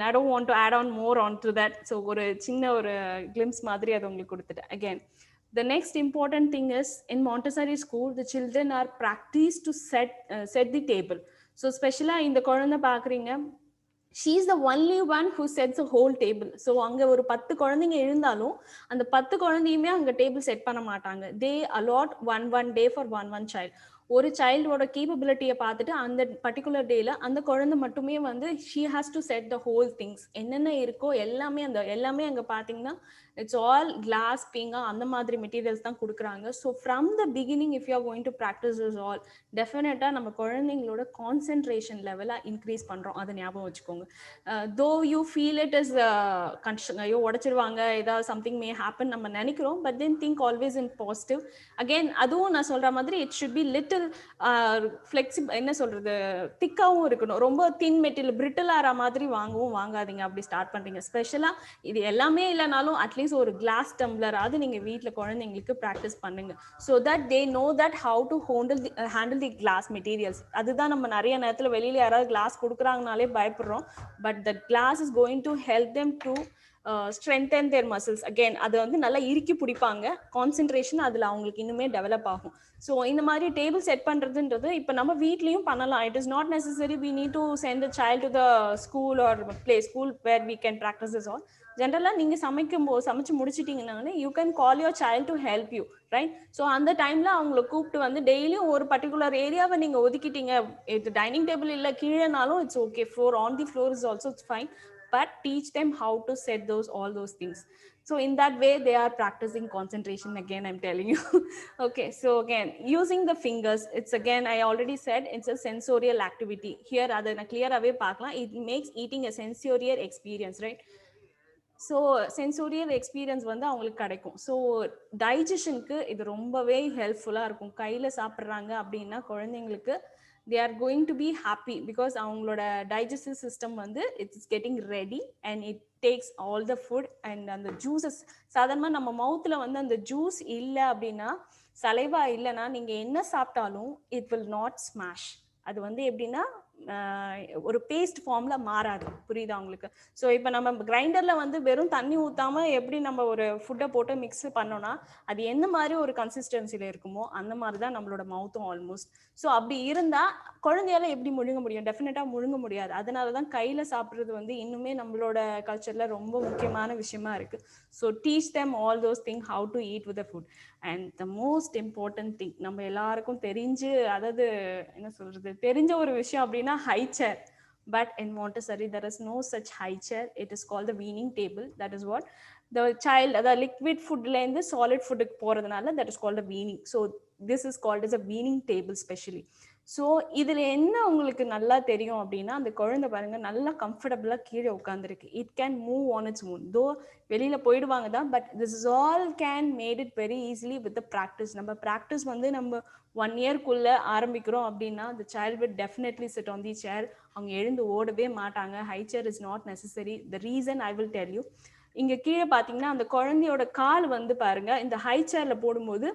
Speaker 1: I don't want to add on more on to that. So ஒரு சின்ன ஒரு கிளிம்ஸ் மாதிரி அதை உங்களுக்கு கொடுத்துட்டேன். Again, the next important thing is in Montessori school the children are practiced to set the table. So ஸ்பெஷலாக இந்த குழந்தை பார்க்குறீங்க, she is the only one who sets the whole table. So அங்க ஒரு 10 குழந்தைங்க இருந்தாலும் அந்த 10 குழந்தையுமே அங்க டேபிள் செட் பண்ண மாட்டாங்க. they allot one day for one child. ஒரு சைல்டோட கேப்பபிலிட்டியை பார்த்துட்டு அந்த பர்டிகுலர் டேல அந்த குழந்தை மட்டுமே வந்து she has to set the whole things. என்னென்ன இருக்கோ எல்லாமே எல்லாமே அங்க பாத்தீங்கன்னா இட்ஸ் ஆல் கிளாஸ் பீங்கா அந்த மாதிரி மெட்டீரியல்ஸ் தான் கொடுக்குறாங்க. So from the beginning if you are going to practice is all டெஃபினட்டா நம்ம குழந்தைங்களோட கான்சென்ட்ரேஷன் லெவலை இன்க்ரீஸ் பண்றோம். அதை ஞாபகம் வச்சுக்கோங்க. Though you feel it is ஐயோ உடைச்சிருவாங்க, ஏதாவது சம்திங் மே ஹேப்பன் நம்ம நினைக்கிறோம், but then think always in positive. Again அதுவும் நான் சொல்ற மாதிரி it should be little flexible, என்ன சொல்றது, திக்காவும் இருக்கணும். ரொம்ப தின் மெட்டீரியல் பிரிட்டில் ஆற மாதிரி வாங்காதீங்க அப்படி ஸ்டார்ட் பண்றீங்க. ஸ்பெஷலா இது எல்லாமே இல்லைனாலும் அட்லீஸ்ட் ஒரு கிளாஸ் டம்ளர் அது நீங்க வீட்டுல குழந்தைங்களுக்கு ப்ராக்டிஸ் பண்ணுங்க. So that they know that how to handle the glass materials. அதுதான் நம்ம நிறைய நேரத்துல வெளியில யாராவது கிளாஸ் கொடுக்குறாங்கனாலே பயப்படுறோம். But the glass is going to help them to strengthen their muscles. again அது வந்து நல்லா இறுக்கி பிடிப்பாங்க, கான்சென்ட்ரேஷன் அதுல அவங்களுக்கு இன்னுமே டெவலப் ஆகும். ஸோ இந்த மாதிரி டேபிள் செட் பண்றதுன்றது இப்போ நம்ம வீட்லயும் பண்ணலாம். It is not necessary we need to send the child to the school or play school where we can practice this all. ஜென்ரலா நீங்க சமைச்சு முடிச்சிட்டீங்கன்னா you can call your child to help you, right? So அந்த டைம்ல அவங்களை கூப்பிட்டு வந்து டெய்லியும் ஒரு பர்டிகுலர் ஏரியாவை நீங்க ஒதுக்கிட்டீங்க. இது டைனிங் டேபிள் இல்லை கீழேனாலும் it's okay, floor on the floor is also it's fine, but teach them how to set all those things. So in that way they are practicing concentration. again I'm telling you. Okay, so again using the fingers, it's again I already said it's a sensorial activity. Here adha na clear away paakalam, it makes eating a sensorial experience, right? So sensorial experience வந்து அவங்களுக்கு கிடைக்கும். ஸோ டைஜஷனுக்கு இது ரொம்பவே ஹெல்ப்ஃபுல்லாக இருக்கும். கையில் சாப்பிட்றாங்க அப்படின்னா குழந்தைங்களுக்கு they are going to be happy because அவங்களோட digestive system வந்து it's getting ready and it takes all the food and அந்த juices. சாதாரணமா நம்ம மவுத்ல வந்து அந்த ஜூஸ் இல்லை அப்படின்னா, சலைவா இல்லைன்னா நீங்க என்ன சாப்பிட்டாலும் it will not smash. அது வந்து எப்படின்னா ஒரு பேஸ்ட் ஃபார்ம்ல மாறாது. புரியுதா உங்களுக்கு? ஸோ இப்போ நம்ம கிரைண்டர்ல வந்து வெறும் தண்ணி ஊத்தாம எப்படி நம்ம ஒரு ஃபுட்டை போட்டு மிக்ஸ் பண்ணோம்னா அது என்ன மாதிரி ஒரு கன்சிஸ்டன்சில இருக்குமோ அந்த மாதிரி தான் நம்மளோட மவுத்தும் ஆல்மோஸ்ட். ஸோ அப்படி இருந்தா குழந்தையால எப்படி முழுங்க முடியும்? டெஃபினட்டா முழுங்க முடியாது. அதனாலதான் கையில சாப்பிடுறது வந்து இன்னுமே நம்மளோட கல்ச்சர்ல ரொம்ப முக்கியமான விஷயமா இருக்கு. So teach them all those thing how to eat with the food. And the most important thing நம்ம எல்லாருக்கும் தெரிஞ்சு, அதாவது என்ன சொல்றது, தெரிஞ்ச ஒரு விஷயம் அப்படின்னா high chair. But in Montessori there is no such high chair. It is called the weaning table. That is what the child, the liquid food la inda solid food ku poradhanaala that is called a weaning. So this is called as a weaning table specially. So இதுல என்ன உங்களுக்கு நல்லா தெரியும் அப்படின்னா, அந்த குழந்தை பாருங்க நல்லா கம்ஃபர்டபுளா கீழே உட்காந்துருக்கு. It can move on its own. தோ வெளியில போயிடுவாங்க தான், but this is all can made it very easily with the practice. நம்ம ப்ராக்டிஸ் வந்து நம்ம 1 இயர்க்குள்ள ஆரம்பிக்கிறோம் அப்படின்னா the child will definitely sit on the chair. அவங்க எழுந்து ஓடவே மாட்டாங்க. High chair is not necessary. The reason I will tell you. இங்க கீழே பாத்தீங்கன்னா அந்த குழந்தையோட கால் வந்து பாருங்க இந்த ஹை சேர்ல போடும்போது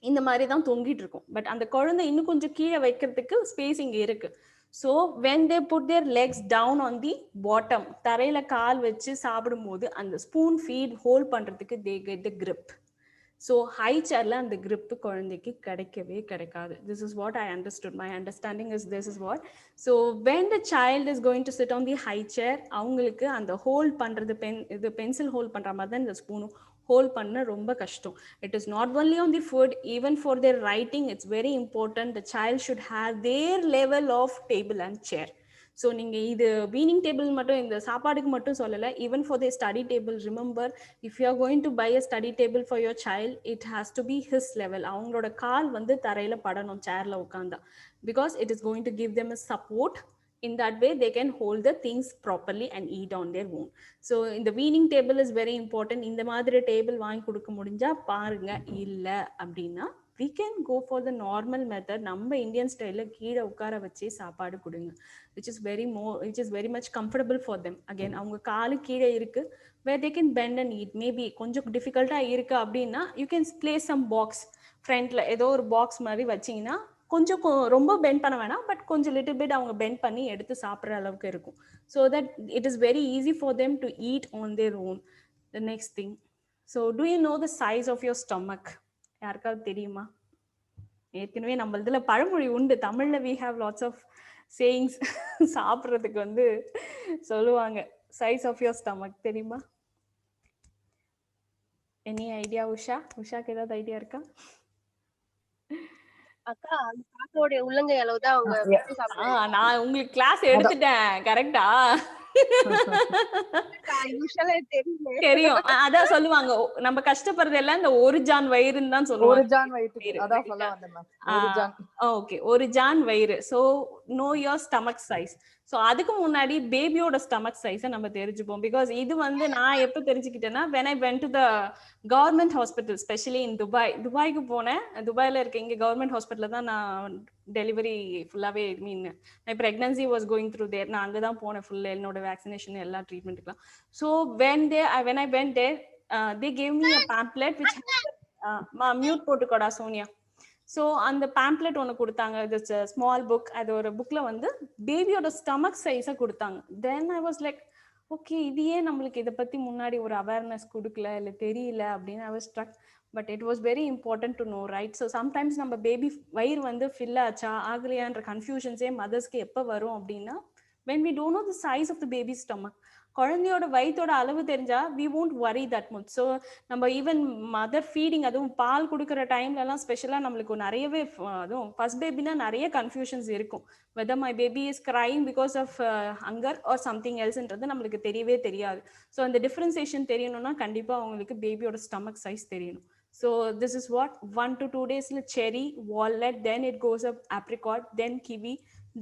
Speaker 1: இந்த மாதிரி தான் தொங்கிட்டு இருக்கும். பட் அந்த குழந்தை இன்னும் கொஞ்சம் கீழே வைக்கிறதுக்கு ஸ்பேஸ் இங்க இருக்கு. So when they put their legs down on the bottom, தரையில கால் வச்சு சாப்பிடும்போது அந்த ஸ்பூன் ஃபீட் ஹோல்ட் பண்றதுக்கு they get the grip. So high சேர்ல அந்த கிரிப் குழந்தைக்கு கிடைக்கவே கிடைக்காது. This is what I understood. My understanding is this is what. So when the child is going to sit on the high chair, அவங்களுக்கு அந்த ஹோல்ட் பண்றது பென்சில் ஹோல்ட் பண்ற மாதிரி தான் இந்த ஸ்பூனும் ஹோல்ட் பண்ண ரொம்ப கஷ்டம். It is not only on the food, even for their writing it's very important. The child should have their level of table and chair. So நீங்க இது வீனிங் டேபிள் மட்டும் இந்த சாப்பாடுக்கு மட்டும் சொல்லலை, even for their study table. Remember, if you are going to buy a study table for your child, it has to be his level. அவங்களோட கால் வந்து தரையில படணும் சேர்ல உட்காந்தா, because it is going to give them a support. In that way they can hold the things properly and eat on their own. So in the weaning table is very important. இந்த மாதிரி டேபிள் வாங்கி கொடுக்க முடிஞ்சா பாருங்க. இல்ல அப்படின்னா we can go for the normal method. நம்ம இந்தியன் ஸ்டைல்ல கீழே உட்கார வச்சு சாப்பாடு கொடுங்க, which is very much comfortable for them. Again அவங்க காலு கீழே இருக்கு, where they can bend and eat. Maybe கொஞ்சம் டிஃபிகல்ட்டா இருக்கு அப்படின்னா you can place some box ஃப்ரண்ட்ல, ஏதோ ஒரு பாக்ஸ் மாதிரி வச்சீங்கன்னா கொஞ்சம் ரொம்ப பெண்ட் பண்ண வேணாம், பட் கொஞ்சம் லிட்டில் பிட் அவங்க பெண்ட் பண்ணி எடுத்து சாப்பிட்ற அளவுக்கு இருக்கும். So that it is very easy for them to eat on their own. The next thing, so do you know the size of your stomach? யாருக்காவது தெரியுமா? ஏற்கனவே நம்ம இதில் பழமொழி உண்டு தமிழில், we have lots of sayings சாப்பிட்றதுக்கு வந்து சொல்லுவாங்க. சைஸ் ஆஃப் யுவர் ஸ்டமக் தெரியுமா? Any idea Usha? உஷாக்கு ஏதாவது ஐடியா இருக்கா?
Speaker 2: அக்கா அந்த பாப்பாவுடைய உள்ளங்கை அளவு தான் அவங்க ஃபுட் சாப்பிடுவாங்க.
Speaker 1: நான் உங்களுக்கு கிளாஸ் எடுத்துட்டேன். கரெக்ட்டா?
Speaker 2: யூஷுவலா தெரியல.
Speaker 1: தெரியும். அதான் சொல்லுவாங்க. நம்ம கஷ்டப்படுறது எல்லாம் இந்த ஒரு ஜான் வயிறுன்னு தான் சொல்லுவாங்க.
Speaker 3: ஒரு ஜான் வயிறு. அதான் சொல்ல வந்தேன் மேம். ஒரு ஜான்.
Speaker 1: ஓகே. ஒரு ஜான் வயிறு. So no your stomach size. So அதுக்கு முன்னாடி பேபியோட ஸ்டமக் சைஸை நம்ம தெரிஞ்சுப்போம். பிகாஸ் இது வந்து நான் எப்போ தெரிஞ்சுக்கிட்டேன்னா when I went to the government hospital, especially in Dubai. துபாய்க்கு போனேன். துபாயில இருக்க இங்க கவர்மெண்ட் ஹாஸ்பிட்டல்ல தான் நான் டெலிவரி ஃபுல்லாவே my pregnancy was going through there. நான் அங்க தான் போனேன் ஃபுல் என்னோட வேக்சினேஷன் எல்லா ட்ரீட்மெண்ட்டுக்குலாம். So when I went there, they gave me a pamphlet which mute போட்டுக்கோடா சோனியா. ஸோ அந்த பேம்ப்ளெட் ஒன்று கொடுத்தாங்க. It's small book. அது ஒரு புக்ல வந்து பேபியோட ஸ்டமக் சைஸை கொடுத்தாங்க. Then I was like okay, இது ஏன் நம்மளுக்கு இதை பத்தி முன்னாடி ஒரு அவேர்னஸ் கொடுக்கல, இல்லை தெரியல அப்படின்னு I was struck. But it was very important to know, right? So sometimes நம்ம பேபி வயிறு வந்து ஃபில் ஆச்சா ஆகலையான்ற கன்ஃபியூஷன்ஸே மதர்ஸ்க்கு எப்போ வரும் அப்படின்னா when we don't know the size of the baby's stomach. குழந்தையோட வயிற்றோட அளவு தெரிஞ்சா we won't worry that much. So நம்ம ஈவன் மதர் ஃபீடிங், அதுவும் பால் கொடுக்குற டைம்லலாம் ஸ்பெஷலாக நம்மளுக்கு நிறையவே, அதுவும் ஃபர்ஸ்ட் பேபினா நிறைய கன்ஃபியூஷன்ஸ் இருக்கும். whether my baby is crying because of hunger or something else-ன்றது நம்மளுக்கு தெரியவே தெரியாது. ஸோ அந்த டிஃப்ரென்சியேஷன் தெரியணும்னா கண்டிப்பாக அவங்களுக்கு பேபியோட ஸ்டமக் சைஸ் தெரியணும். So this is what 1 to 2 days cherry, walnut, then it goes up apricot, then kiwi,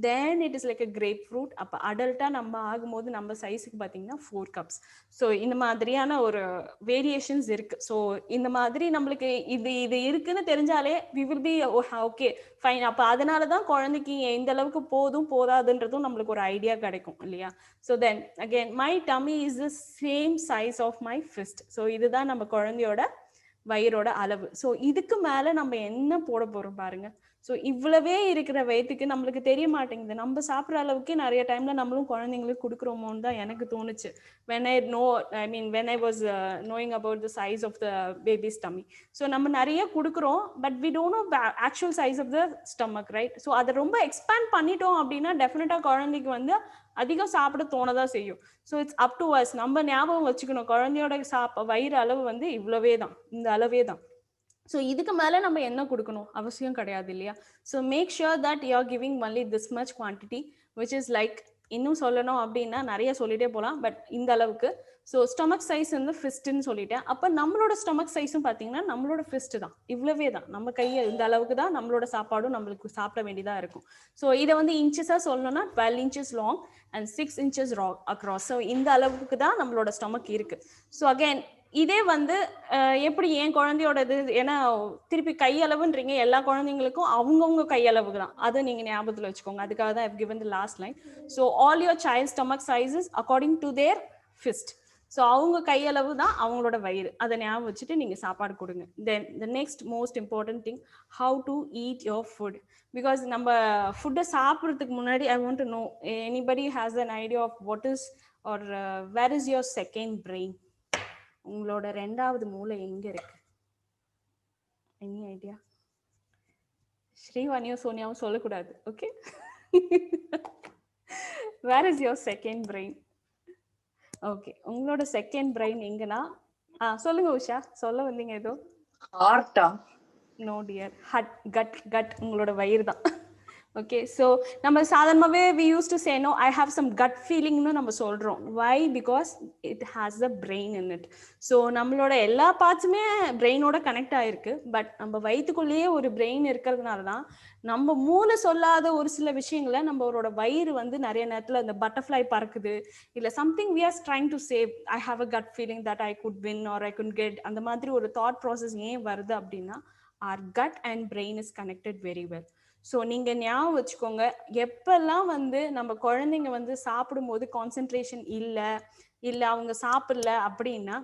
Speaker 1: then it is like a grapefruit. அப்ப அடல்ட்டா நம்ம ஆகும்போது நம்ம சைஸுக்கு பார்த்தீங்கன்னா 4 cups. ஸோ இந்த மாதிரியான ஒரு வேரியேஷன்ஸ் இருக்கு. ஸோ இந்த மாதிரி நம்மளுக்கு இது இருக்குன்னு தெரிஞ்சாலே we will be okay fine. அப்ப அதனால தான் குழந்தைக்கு எந்த அளவுக்கு போதும் போதாதுன்றதும் நம்மளுக்கு ஒரு ஐடியா கிடைக்கும் இல்லையா? So then again my tummy is the same size of my fist. So இதுதான் நம்ம குழந்தையோட வயிறோட அளவு. ஸோ இதுக்கு மேல நம்ம என்ன போட போறோம் பாருங்க. ஸோ இவ்வளவே இருக்கிற வயிற்றுக்கு நம்மளுக்கு தெரிய மாட்டேங்குது. நம்ம சாப்பிட்ற அளவுக்கு நிறைய டைம்ல நம்மளும் குழந்தைங்களுக்கு கொடுக்குறோமோன்னு தான் எனக்கு தோணுச்சு. when I was knowing about the size of the baby's tummy. So நம்ம நிறைய கொடுக்குறோம், but we don't know the actual size of the stomach, right? So அதை ரொம்ப எக்ஸ்பேண்ட் பண்ணிட்டோம் அப்படின்னா டெஃபினட்டா குழந்தைக்கு வந்து அதிகம் சாப்பிட தோணதான் செய்யும். So it's up to us. நம்ம ஞாபகம் வச்சுக்கணும், குழந்தையோட வயிறு அளவு வந்து இவ்வளவே தான், இந்த அளவே தான். ஸோ இதுக்கு மேலே நம்ம என்ன கொடுக்கணும் அவசியம் கிடையாது இல்லையா? So make sure that you are giving only this much quantity, which is like, இன்னும் சொல்லணும் அப்படின்னா நிறைய சொல்லிட்டே போகலாம், பட் இந்த அளவுக்கு. ஸோ ஸ்டொமக் சைஸ் வந்து ஃபிஸ்ட்ன்னு சொல்லிட்டேன். அப்போ நம்மளோட ஸ்டொமக் சைஸும் பார்த்தீங்கன்னா நம்மளோட ஃபிஸ்ட் தான், இவ்வளவே தான். நம்ம கையை இந்த அளவுக்கு தான் நம்மளோட சாப்பாடும் நம்மளுக்கு சாப்பிட வேண்டியதாக இருக்கும். ஸோ இதை வந்து இன்ச்சஸாக சொல்லணும்னா 12 inches long and 6 inches across. So இந்த அளவுக்கு தான் நம்மளோட ஸ்டொமக் இருக்கு. ஸோ அகைன் இதே வந்து எப்படி என் குழந்தையோடது, ஏன்னா திருப்பி கையளவுன்றீங்க, எல்லா குழந்தைங்களுக்கும் அவங்கவுங்க கையளவுக்கு தான், அதை நீங்கள் ஞாபகத்தில் வச்சுக்கோங்க. அதுக்காக தான் I've given the last line. So all your child stomach sizes according to their fist. So அவங்க கையளவு தான் அவங்களோட வயிறு, அதை ஞாபகம் வச்சுட்டு நீங்கள் சாப்பாடு கொடுங்க. தென் the next most important thing, how to eat your food. Because நம்ம ஃபுட்டை சாப்பிட்றதுக்கு முன்னாடி I want to know, anybody has an idea of what is or where is your second brain? உங்களோட ரெண்டாவது மூளை எங்க இருக்கு? Any idea? ஸ்ரீவாணியும் சோனியாவும் சொல்லக்கூடாது, okay? Where is your second brain? Okay, உங்களோட செகண்ட் பிரெயின் எங்கன்னா சொல்லுங்க உஷா, சொல்ல வந்தீங்க ஏதோ.
Speaker 3: ஹார்ட்டா?
Speaker 1: நோ டியர், கட் உங்களோட வயிறு தான். ஓகே, ஸோ நம்ம சாதாரணமாகவே we used to say no, I have some gut feeling னு நம்ம சொல்கிறோம். why? because it has the brain in it. So நம்மளோட எல்லா பார்ட்ஸுமே பிரெயினோட கனெக்ட் ஆகிருக்கு. பட் நம்ம வயிற்றுக்குள்ளேயே ஒரு பிரெயின் இருக்கிறதுனால தான் நம்ம மூளை சொல்லாத ஒரு சில விஷயங்களை நம்மளோட வயிறு வந்து நிறைய நேரத்தில் இந்த பட்டர்ஃப்ளை பறக்குது, இல்லை something we are trying to say, I have a gut feeling that I could win or I could get, அந்த மாதிரி ஒரு தாட் ப்ராசஸ் ஏன் வருது அப்படின்னா our gut and brain is connected very well. So நீங்கள் ஞாபகம் வச்சுக்கோங்க, எப்பெல்லாம் வந்து நம்ம குழந்தைங்க வந்து சாப்பிடும்போது கான்சென்ட்ரேஷன் இல்லை அவங்க சாப்பிடல அப்படின்னா,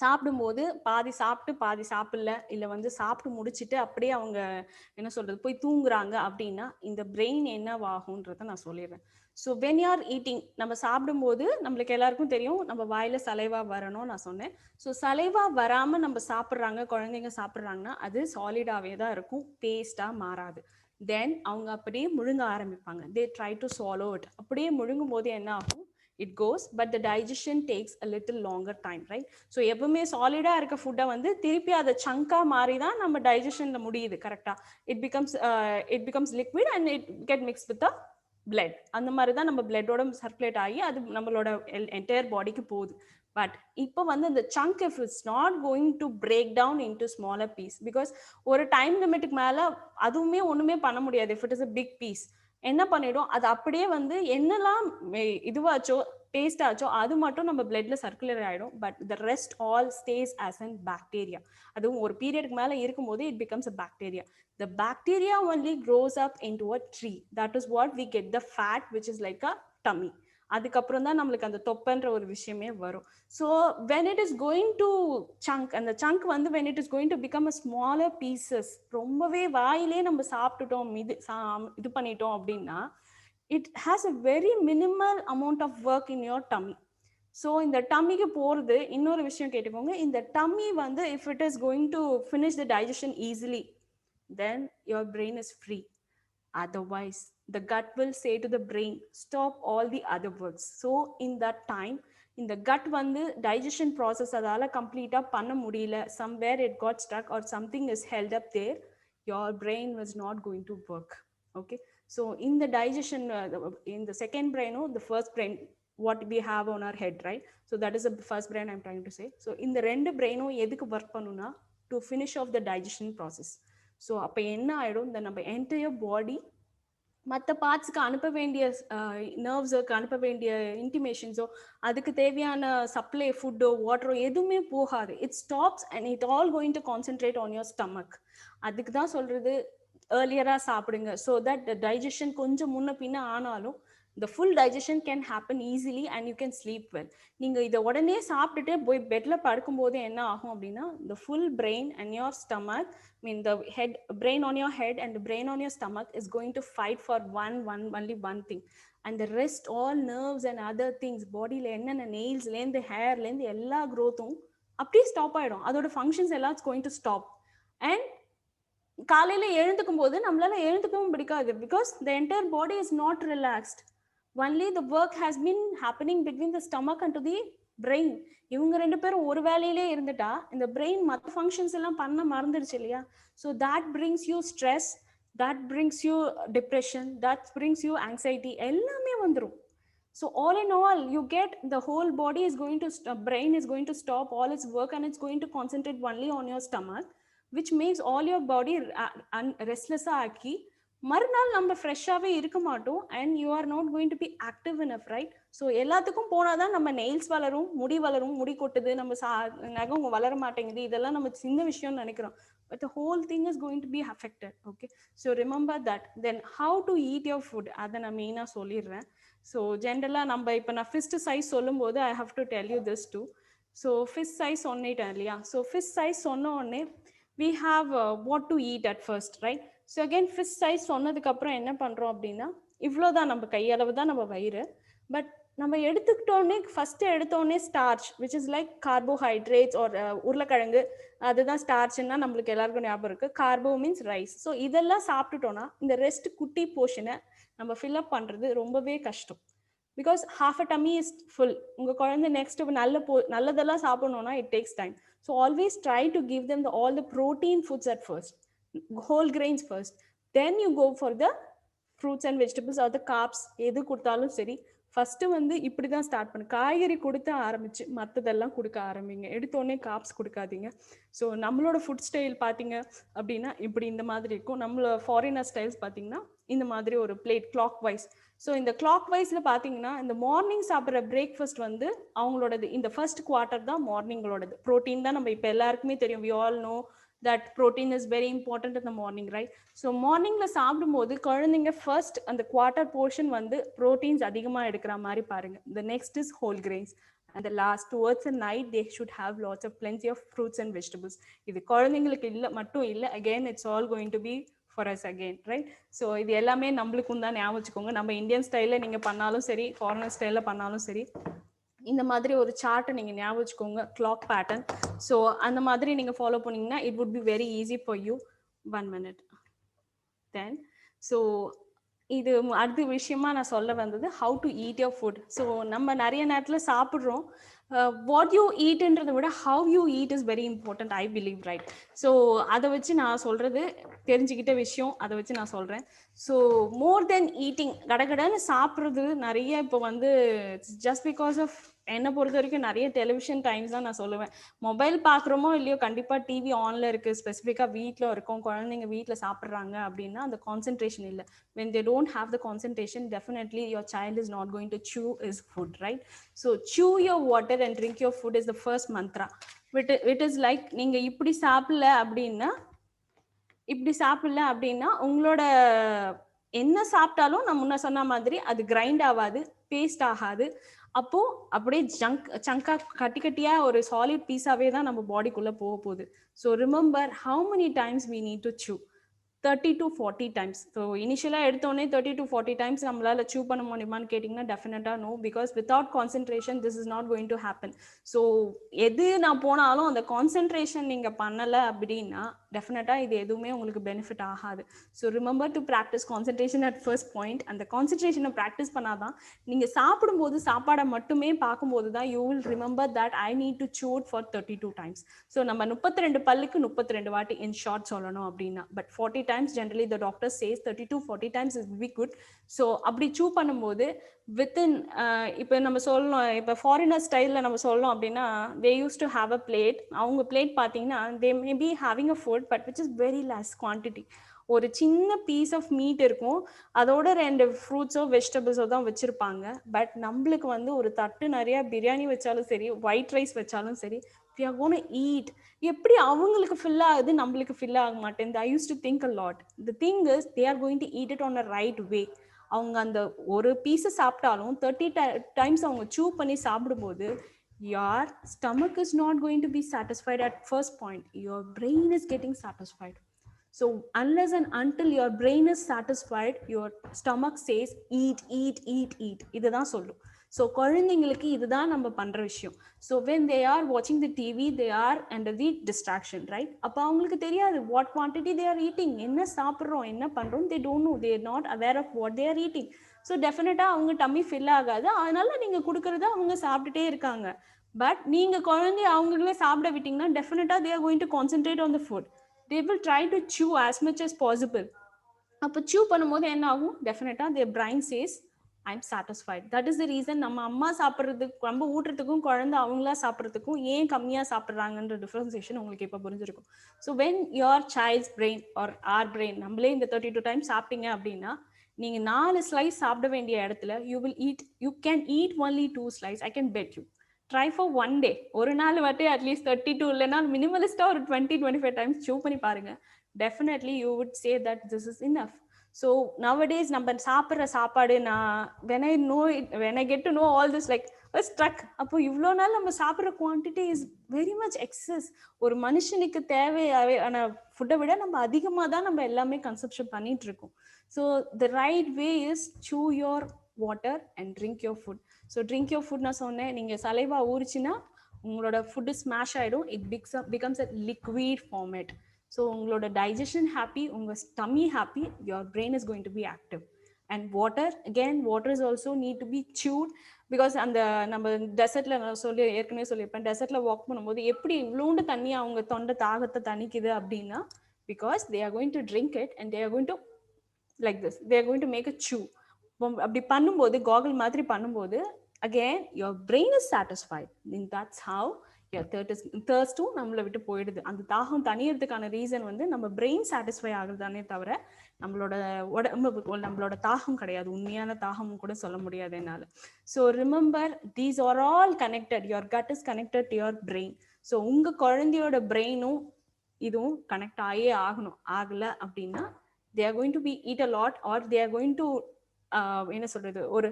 Speaker 1: சாப்பிடும்போது பாதி சாப்பிட்டு பாதி சாப்பிடல, இல்லை வந்து சாப்பிட்டு முடிச்சுட்டு அப்படியே அவங்க என்ன சொல்றது போய் தூங்குறாங்க அப்படின்னா இந்த பிரெயின் என்னவாகுன்றத நான் சொல்லிடுறேன். So when you R eating, நம்ம சாப்பிடும்போது நம்மளுக்கு எல்லாருக்கும் தெரியும் நம்ம வாயில சலைவா வரணும் நான் சொன்னேன். ஸோ சலைவா வராமல் நம்ம சாப்பிட்றாங்க, குழந்தைங்க சாப்பிட்றாங்கன்னா அது சாலிடாகவே தான் இருக்கும், பேஸ்டாக மாறாது. தென் அவங்க அப்படியே முழுங்க ஆரம்பிப்பாங்க. They try to swallow it. அப்படியே முழுங்கும் போது என்ன ஆகும், it goes, but the digestion takes a little longer time, right? So எப்பவுமே சாலிடா இருக்க ஃபுட்டை வந்து திருப்பி அதை சங்கா மாறி தான் நம்ம டைஜஷன்ல முடியுது. கரெக்டா? It becomes liquid and it get mix with blood. அந்த மாதிரி தான் நம்ம பிளட்டோட சர்க்குலேட் ஆகி அது நம்மளோட என்டையர் பாடிக்கு போகுது. பட் இப்போ வந்து இந்த chunk if it's not going to break down into smaller piece, because ஒரு டைம் லிமிட்டுக்கு மேலே அதுவுமே ஒன்றுமே பண்ண முடியாது. If it is a big piece என்ன பண்ணிடும், அது அப்படியே வந்து என்னெல்லாம் இதுவாச்சோ டேஸ்ட் ஆச்சோ அது மட்டும் நம்ம பிளட்ல சர்க்குலர் ஆகிடும். But the rest all stay as an bacteria. அதுவும் ஒரு பீரியடுக்கு மேலே இருக்கும்போது it becomes a bacteria. The bacteria only grows up into a tree. That is what we get the fat, which is like a tummy. அதுக்கப்புறம் தான் நம்மளுக்கு அந்த தொப்பைன்ற ஒரு விஷயமே வரும். So when it is going to chunk, அந்த சங்க் வந்து when it is going to become a smaller pieces, ரொம்பவே வாயிலே நம்ம சாப்பிட்டுட்டோம் இது பண்ணிட்டோம் அப்படின்னா it has a very minimal amount of work in your tummy. So இந்த டம்மிக்கு போகிறது இன்னொரு விஷயம் கேட்டுக்கோங்க. இந்த டம்மி வந்து if it is going to finish the digestion easily, then your brain is free. Otherwise the gut will say to the brain, stop all the other works. So in that time in the gut வந்து digestion process அதால கம்ப்ளீட்டா பண்ண முடியல, somewhere it got stuck or something is held up there, your brain was not going to work. Okay, so in the digestion in the second brain or the first brain what we have on our head, right? So that is the first brain I'm trying to say. So in the ரெண்டு brain எதுக்கு work பண்ணுனா to finish off the digestion process. So அப்போ என்ன ஆகிடும், இந்த நம்ம என்டையர் பாடி மற்ற பார்ட்ஸுக்கு அனுப்ப வேண்டிய நர்வ்ஸுக்கு அனுப்ப வேண்டிய இன்டிமேஷன்ஸோ அதுக்கு தேவையான சப்ளை ஃபுட்டோ வாட்டரோ எதுவுமே போகாது. It stops and it all going to concentrate on your stomach. அதுக்கு தான் சொல்கிறது ஏர்லியராக சாப்பிடுங்க. ஸோ தட் டைஜஷன் கொஞ்சம் முன்ன பின்ன ஆனாலும் the full digestion can happen easily and you can sleep well. நீங்க இத உடனே சாப்பிட்டுட்டு போய் பெட்ல படுக்கும்போது என்ன ஆகும் அப்படின்னா the full brain and your stomach, I mean the brain on your head and the brain on your stomach is going to fight for only one thing, and the rest all nerves and other things bodyல என்னென்ன nailsல இருந்து hairல இருந்து எல்லா growthம் அப்படியே ஸ்டாப் ஆயிடும். அதோட functions எல்லாம் is going to stop. and காலையில எழுந்துக்கும் போது நம்மளால எழுந்துக்கவும் பிடிக்காது, because the entire body is not relaxed. Only the work has been happening between the stomach and to the brain. இவங்க ரெண்டு பேரும் ஒரு வேலையிலே இருந்துட்டா இந்த brain மற்ற ஃபங்க்ஷன்ஸ் எல்லாம் பண்ண மறந்துடுச்சு இல்லையா? So that brings you stress, that brings you depression, that brings you anxiety, எல்லாமே வந்துரும். So all in all you get the whole body is going to brain is going to stop all its work and it's going to concentrate only on your stomach, which makes all your body restless ஆக்கி மறுநாள் நம்ம ஃப்ரெஷ்ஷாகவே இருக்க மாட்டோம். And you are not going to be active enough, right? So எல்லாத்துக்கும் போனால் தான் நம்ம நெயில்ஸ் வளரும், முடி கொட்டுது, நம்ம நகம் வளர மாட்டேங்குது, இதெல்லாம் நம்ம சின்ன விஷயம்னு நினைக்கிறோம். But the whole thing is going to be affected. Okay, so remember that. Then how to eat your food, அதை நான் மெயினாக சொல்லிடுறேன். ஸோ ஜென்ரலாக நம்ம இப்போ நான் ஃபிஸ்ட் சைஸ் சொல்லும்போது I have to tell you this too. So fist size சொன்னிட்டேன் இல்லையா? ஸோ ஃபிஸ்ட் சைஸ் சொன்ன உடனே we have what to eat at first, right? So again fish size சொன்னதுக்கு அப்புறம் என்ன பண்றோம் அப்படின்னா இவ்வளோதான் நம்ம கையளவு தான் நம்ம வயிறு. பட் நம்ம எடுத்துக்கிட்டோன்னே ஃபர்ஸ்ட் எடுத்தோடனே starch which is like carbohydrates ஒரு உருளைக்கிழங்கு, அதுதான் ஸ்டார்ச்னா நம்மளுக்கு எல்லாருக்கும் ஞாபகம் இருக்கு. Carabao means rice. ஸோ இதெல்லாம் சாப்பிட்டுட்டோம்னா இந்த ரெஸ்ட் குட்டி போர்ஷனை நம்ம ஃபில்அப் பண்றது ரொம்பவே கஷ்டம். Because half a tummy is full. உங்க குழந்தை நெக்ஸ்ட் நல்லதெல்லாம் சாப்பிடணும்னா it takes time. So always try to give them all the protein foods at first, whole grains first, then you go for the fruits and vegetables or the carbs. எது கொடுத்தாலும் சரி ஃபர்ஸ்ட் வந்து இப்படி தான் ஸ்டார்ட் பண்ணு. காய்கறி கொடுத்து ஆரம்பிச்சு மற்றதெல்லாம் கொடுக்க ஆரம்பிங்க. எடுத்தோடனே காப்ஸ் கொடுக்காதீங்க. ஸோ நம்மளோட ஃபுட் ஸ்டைல் பார்த்தீங்க அப்படின்னா இப்படி இந்த மாதிரி இருக்கும். நம்மளோட ஃபாரினர் ஸ்டைல்ஸ் பார்த்தீங்கன்னா இந்த மாதிரி ஒரு பிளேட் கிளாக் வைஸ். ஸோ இந்த கிளாக் வைஸில் பார்த்தீங்கன்னா இந்த மார்னிங் சாப்பிட்ற பிரேக்ஃபாஸ்ட் வந்து அவங்களோடது இந்த ஃபர்ஸ்ட் குவார்ட்டர் தான் மார்னிங்களோடது. ப்ரோட்டீன் தான் நம்ம இப்போ எல்லாருக்குமே தெரியும். We all know that protein is very important in the morning, right? So morning la சாப்பிடும்போது குழந்தைங்க first அந்த quarter portion வந்து proteins அதிகமா எடுக்கிற மாதிரி பாருங்க. The next is whole grains and the last towards the night they should have lots of plenty of fruits and vegetables. இது குழந்தைங்களுக்கு இல்ல மட்டும் இல்ல, again it's all going to be for us again, right? So இது எல்லாமே நம்மளுக்கும் தான் ஞாபகம் வச்சுக்கோங்க. நம்ம இந்தியன் ஸ்டைல்ல நீங்க பண்ணாலும் சரி, ஃபாரினர் ஸ்டைல்ல பண்ணாலும் சரி, இந்த மாதிரி ஒரு சார்ட்டை நீங்கள் ஞாபகம் வச்சுக்கோங்க, கிளாக் பேட்டர்ன். ஸோ அந்த மாதிரி நீங்கள் ஃபாலோ பண்ணிங்கன்னா it would be very easy for you. 1 minute. Then so இது அடுத்த விஷயமா நான் சொல்ல வந்தது how to eat your food. So நம்ம நிறைய நேரத்தில் சாப்பிட்றோம், வாட் யூ ஈட்ன்றதை விட how you eat is very important, I believe, right? So அதை வச்சு நான் சொல்கிறது தெரிஞ்சுக்கிட்ட விஷயம், அதை வச்சு நான் சொல்கிறேன். ஸோ மோர் தென் ஈட்டிங், கடகடன்னு சாப்பிட்றது நிறைய இப்போ வந்து ஜஸ்ட் பிகாஸ் ஆஃப், என்னை பொறுத்த வரைக்கும் நிறைய டெலிவிஷன் டைம்ஸ் தான் நான் சொல்லுவேன். மொபைல் பார்க்குறோமோ இல்லையோ, கண்டிப்பாக டிவி ஆனில் இருக்குது, ஸ்பெசிஃபிக்காக வீட்டில் இருக்கும், குழந்தைங்க வீட்டில் சாப்பிட்றாங்க அப்படின்னா அந்த கான்சென்ட்ரேஷன் இல்லை. when they don't have the concentration, definitely your child is not going to chew his food, right? So chew your water and drink your food is the first mantra. It is like நீங்க இப்படி சாப்பிடல அப்படின்னா உங்களோட என்ன சாப்பிட்டாலும் நான் முன்ன சொன்ன மாதிரி அது கிரைண்ட் ஆகாது, பேஸ்ட் ஆகாது. அப்போ அப்படியே சங்கா கட்டி கட்டியா ஒரு சாலிட் பீஸாவே தான் நம்ம பாடிக்குள்ள போக போகுது. So remember how many times we need to chew. 30 to 40 times. So இனிஷியலாக எடுத்தோடனே 30 to 40 times நம்மளால் chew பண்ண முடியுமான்னு கேட்டிங்கன்னா டெஃபினட்டாக no, because without concentration this is not going to happen. So எது நான் போனாலும் அந்த கான்சென்ட்ரேஷன் நீங்கள் பண்ணலை அப்படின்னா டெஃபினட்டாக இது எதுவுமே உங்களுக்கு பெனிஃபிட் ஆகாது. So remember to practice concentration at first point. அந்த கான்சென்ட்ரேஷனை ப்ராக்டிஸ் பண்ணாதான் நீங்கள் சாப்பிடும்போது சாப்பாடை மட்டுமே பார்க்கும்போது தான் you will remember that I need to chew it for 32 times. So நம்ம 32 பல்லுக்கு 32 வாட்டி இன் ஷார்ட் சொல்லணும் அப்படின்னா, but 40 times generally the doctor says 30 to 40 times is be good. So அப்படி chew பண்ணும்போது within இப்போ நம்ம சொல்லணும், இப்போ ஃபாரினர் ஸ்டைலில் நம்ம சொல்லணும் அப்படின்னா they used to have a plate. அவங்க பிளேட் பார்த்தீங்கன்னா they may be having a food but which is very less quantity. ஒரு சின்ன பீஸ் ஆஃப் மீட் இருக்கும், அதோட 2 ஃப்ரூட்ஸோ வெஜிடபிள்ஸோ தான் வச்சுருப்பாங்க. பட் நம்மளுக்கு வந்து ஒரு தட்டு நிறையா பிரியாணி வச்சாலும் சரி, ஒயிட் ரைஸ் வச்சாலும் சரி, we are going to eat. எப்படி அவங்களுக்கு ஃபில் ஆகுது, நம்மளுக்கு ஃபில் ஆக மாட்டேங்குது. I used to think a lot. The thing is they are going to eat it on a right way. அவங்க அந்த ஒரு பீஸை சாப்பிட்டாலும் 30 times அவங்க chew பண்ணி சாப்பிடும்போது your stomach is not going to be satisfied at first point. Your brain is getting satisfied. So unless and until your brain is satisfied, your stomach says eat, eat, eat, eat. இதுதான் சொல்லும். ஸோ குழந்தைங்களுக்கு இதுதான் நம்ம பண்ணுற விஷயம். ஸோ வென் தே ஆர் வாட்சிங் the TV they are under the distraction, right? அப்போ அவங்களுக்கு தெரியாது what quantity they are eating, என்ன சாப்பிட்றோம் என்ன பண்ணுறோம், they don't know, they are not aware of what they are eating. So டெஃபினட்டாக அவங்க டம்மி ஃபில் ஆகாது, அதனால நீங்கள் கொடுக்குறத அவங்க சாப்பிட்டுட்டே இருக்காங்க. பட் நீங்கள் குழந்தைய அவங்களே சாப்பிட விட்டிங்கன்னா டெஃபினட்டாக தே are going to concentrate on the food. they will try to chew as much as possible. அப்போ chew பண்ணும்போது என்ன ஆகும், டெஃபினட்டாக their brain says I'm satisfied. That is the reason நம்ம அம்மா சாப்பிட்றதுக்கு, நம்ம ஊட்டுறதுக்கும் குழந்தை அவங்களா சாப்பிட்றதுக்கும் ஏன் கம்மியாக சாப்பிட்றாங்கன்ற டிஃப்ரென்சியேஷன் உங்களுக்கு இப்போ புரிஞ்சிருக்கும். So when your child's brain or our brain, நம்மளே இந்த 32 times சாப்பிட்டீங்க அப்படின்னா நீங்கள் 4 slice சாப்பிட வேண்டிய இடத்துல you can eat only 2 slice. I can bet you. Try for one day. ஒரு நாள் வாட்டி அட்லீஸ்ட் 32 இல்லைன்னா மினிமலிஸ்டாக ஒரு 20-25 times chew பண்ணி பாருங்க. Definitely you would say that this is enough. So nowadays நம்ம சாப்பிட்ற சாப்பாடு, நான் when I get to know all this like struck, அப்போ இவ்வளோ நாள் நம்ம சாப்பிட்ற quantity is very much excess. ஒரு மனுஷனுக்கு தேவையான ஃபுட்டை விட நம்ம அதிகமாக தான் நம்ம எல்லாமே கன்சப்ஷன் பண்ணிட்டு இருக்கோம். So the right way is chew your water and drink your food. So drink your food நான் சொன்னேன், நீங்கள் சலைவா ஊறிச்சுன்னா உங்களோட ஃபுட்டு ஸ்மாஷ் ஆகிடும். It becomes a liquid format. So உங்களோட டைஜஷன் ஹாப்பி, உங்கள் tummy happy, your brain is going to be active. And water is also need to be chewed. Because அந்த நம்ம டெசர்ட்டில் நான் ஏற்கனவே சொல்லியிருப்பேன், டெசர்ட்டில் வாக் பண்ணும்போது எப்படி இவ்வளோண்டு தண்ணி அவங்க தொண்டை தாகத்தை தணிக்குது அப்படின்னா, because they are going to drink it and they are going to like this, they are going to make a chew. அப்படி பண்ணும்போது காகல் மாதிரி பண்ணும்போது again your brain is satisfied. That's how your thirst நம்மளை விட்டு போயிடுது. அந்த தாகம் தனியறதுக்கான ரீசன் வந்து நம்ம பிரெயின் சாட்டிஸ்ஃபை ஆகுறதானே தவிர நம்மளோட தாகம் கிடையாது. உண்மையான தாகம் கூட சொல்ல முடியாது என்னால. So remember these are all connected. Your cut is connected to your brain. So உங்க குழந்தையோட பிரெயினும் இதுவும் கனெக்ட் ஆகவே ஆகணும். ஆகலை அப்படின்னா they are going to be eat a lot or they are going to என்ன சொல்றது, ஒரு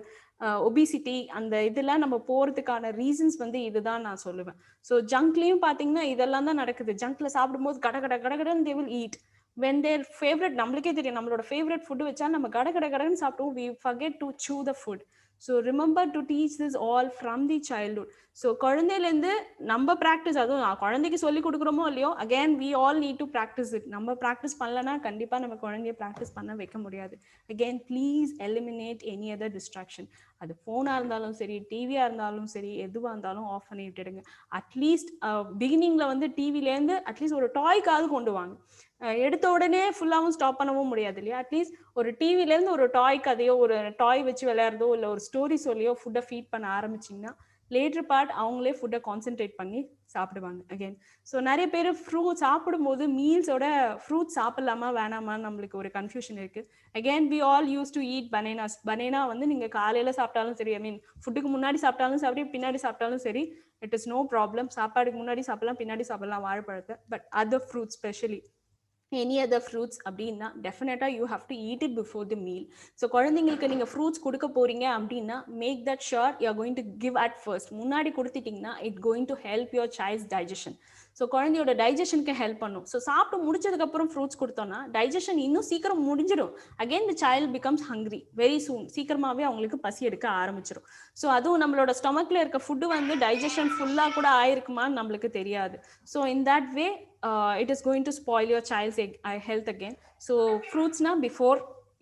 Speaker 1: ஒபிசிட்டி அந்த இதெல்லாம் நம்ம போறதுக்கான ரீசன்ஸ் வந்து இதுதான் நான் சொல்லுவேன். ஸோ ஜங்க்லயும் பாத்தீங்கன்னா இதெல்லாம் தான் நடக்குது. ஜங்க்ல சாப்பிடும்போது கடகடன்னு they will eat when their favorite, நம்மளுக்கே தெரியும் நம்மளோட ஃபேவரட் ஃபுட் வச்சா நம்ம கடகடன்னு சாப்பிடுவோம். we forget to chew the food. So remember to teach this all from the childhood. So குழந்தையிலேருந்து நம்ம ப்ராக்டிஸ், அதுவும் குழந்தைக்கு சொல்லி கொடுக்குறோமோ இல்லையோ, again we all need to practice it. நம்ம ப்ராக்டிஸ் பண்ணலன்னா கண்டிப்பாக நம்ம குழந்தைய ப்ராக்டிஸ் பண்ண வைக்க முடியாது. Again please eliminate any other distraction. அது ஃபோனாக இருந்தாலும் சரி, டிவியாக இருந்தாலும் சரி, எதுவாக இருந்தாலும் ஆஃப் பண்ணி விட்டுடுங்க. அட்லீஸ்ட் பிகினிங்கில் வந்து டிவிலேருந்து அட்லீஸ்ட் ஒரு டாய்க்காவது கொண்டு வாங்க. எடுத்த உடனே ஃபுல்லாகவும் ஸ்டாப் பண்ணவும் முடியாது இல்லையா? அட்லீஸ்ட் ஒரு டிவிலேருந்து ஒரு டாய் கதையோ, ஒரு டாய் வச்சு விளையாடுறதோ, இல்லை ஒரு ஸ்டோரி சொல்லியோ ஃபுட்டை ஃபீட் பண்ண ஆரம்பிச்சிங்கன்னா லேட்டர் பார்ட் அவங்களே ஃபுட்டை கான்சென்ட்ரேட் பண்ணி சாப்பிடுவாங்க. அகெயின் ஸோ நிறைய பேர் ஃப்ரூட் சாப்பிடும்போது மீல்ஸோட ஃப்ரூட்ஸ் சாப்பிடலாமா வேணாமான்னு நம்மளுக்கு ஒரு கன்ஃபியூஷன் இருக்குது. Again we all use to eat bananas. Banana வந்து நீங்கள் காலையில் சாப்பிட்டாலும் சரி, ஐ மீன் ஃபுட்டுக்கு முன்னாடி சாப்பிட்டாலும் சரி, பின்னாடி சாப்பிட்டாலும் சரி, இட் இஸ் நோ ப்ராப்ளம். சாப்பாடுக்கு முன்னாடி சாப்பிடலாம், பின்னாடி சாப்பிடலாம் வாழைப்பழத்தை. But other fruits, specially any other fruits அப்படின்னா டெஃபினட்டாக you have to eat it before the meal. So குழந்தைங்களுக்கு நீங்கள் ஃப்ரூட்ஸ் கொடுக்க போறீங்க அப்படின்னா make that sure you are going to give at first. முன்னாடி கொடுத்துட்டிங்கன்னா it going to help your child's digestion. So குழந்தையோட டைஜஷனுக்கு ஹெல்ப் பண்ணும். ஸோ சாப்பிட்டு முடிச்சதுக்கப்புறம் ஃப்ரூட்ஸ் கொடுத்தோன்னா டைஜஷன் இன்னும் சீக்கிரம் முடிஞ்சிடும். அகெயின் தி child becomes hungry very soon. சீக்கிரமாகவே அவங்களுக்கு பசி எடுக்க ஆரம்பிச்சிடும். ஸோ அதுவும் நம்மளோட ஸ்டொமக்கில் இருக்க ஃபுட்டு வந்து டைஜஷன் ஃபுல்லாக கூட ஆயிருக்குமான்னு நம்மளுக்கு தெரியாது. So in that way it is going to spoil your child's health again. So fruits na before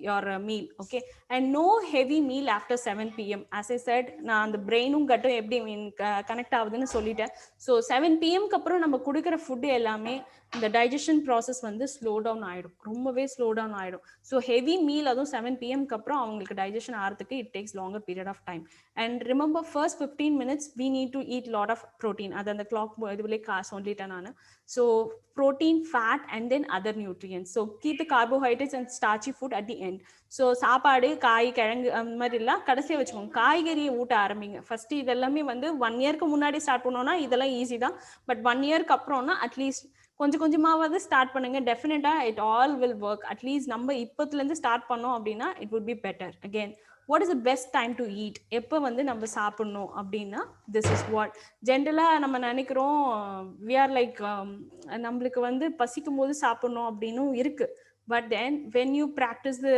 Speaker 1: your meal, okay, and no heavy meal after 7 p.m. as I said, na and the brain um gattum eppadi connect avudunu solliten. So 7 p.m ku appuram நம்ம குடிக்கிற ஃபுட் எல்லாமே இந்த டைஜஷன் ப்ராசஸ் வந்து ஸ்லோ டவுன் ஆகிடும், ரொம்பவே ஸ்லோ டவுன் ஆகிடும். ஸோ ஹெவி மீல் அதுவும் 7 p.m அப்புறம் அவங்களுக்கு டைஜஷன் ஆகிறதுக்கு it takes longer period of time. And remember first 15 minutes we need to eat lot of protein. அது அந்த கிளாக் இதுலேயே சொல்லிட்டேன் நான். So protein, fat and then other nutrients. So keep the carbohydrates and starchy food at the end. So சாப்பாடு, காய், கிழங்கு அந்த மாதிரி எல்லாம் கடைசியாக வச்சுக்கோங்க. காய்கறியை ஊட்ட ஆரம்பிங்க ஃபர்ஸ்ட். இதெல்லாமே வந்து 1 yearக்கு முன்னாடி ஸ்டார்ட் பண்ணோம்னா இதெல்லாம் ஈஸி தான். பட் 1 yearக்கு அப்புறம்னா அட்லீஸ்ட் கொஞ்சம் கொஞ்சமாவது ஸ்டார்ட் பண்ணுங்க. டெஃபினட்டா it all will work. At least நம்ம இப்போத்துலேருந்து ஸ்டார்ட் பண்ணோம் அப்படின்னா it would be better. Again what is the best time to eat? எப்போ வந்து நம்ம சாப்பிடணும் அப்படின்னா திஸ் இஸ் வாட் ஜென்ரலாக நம்ம நினைக்கிறோம். வி ஆர் லைக் நம்மளுக்கு வந்து பசிக்கும் போது சாப்பிடணும் அப்படின்னும் இருக்கு. But then when you practice the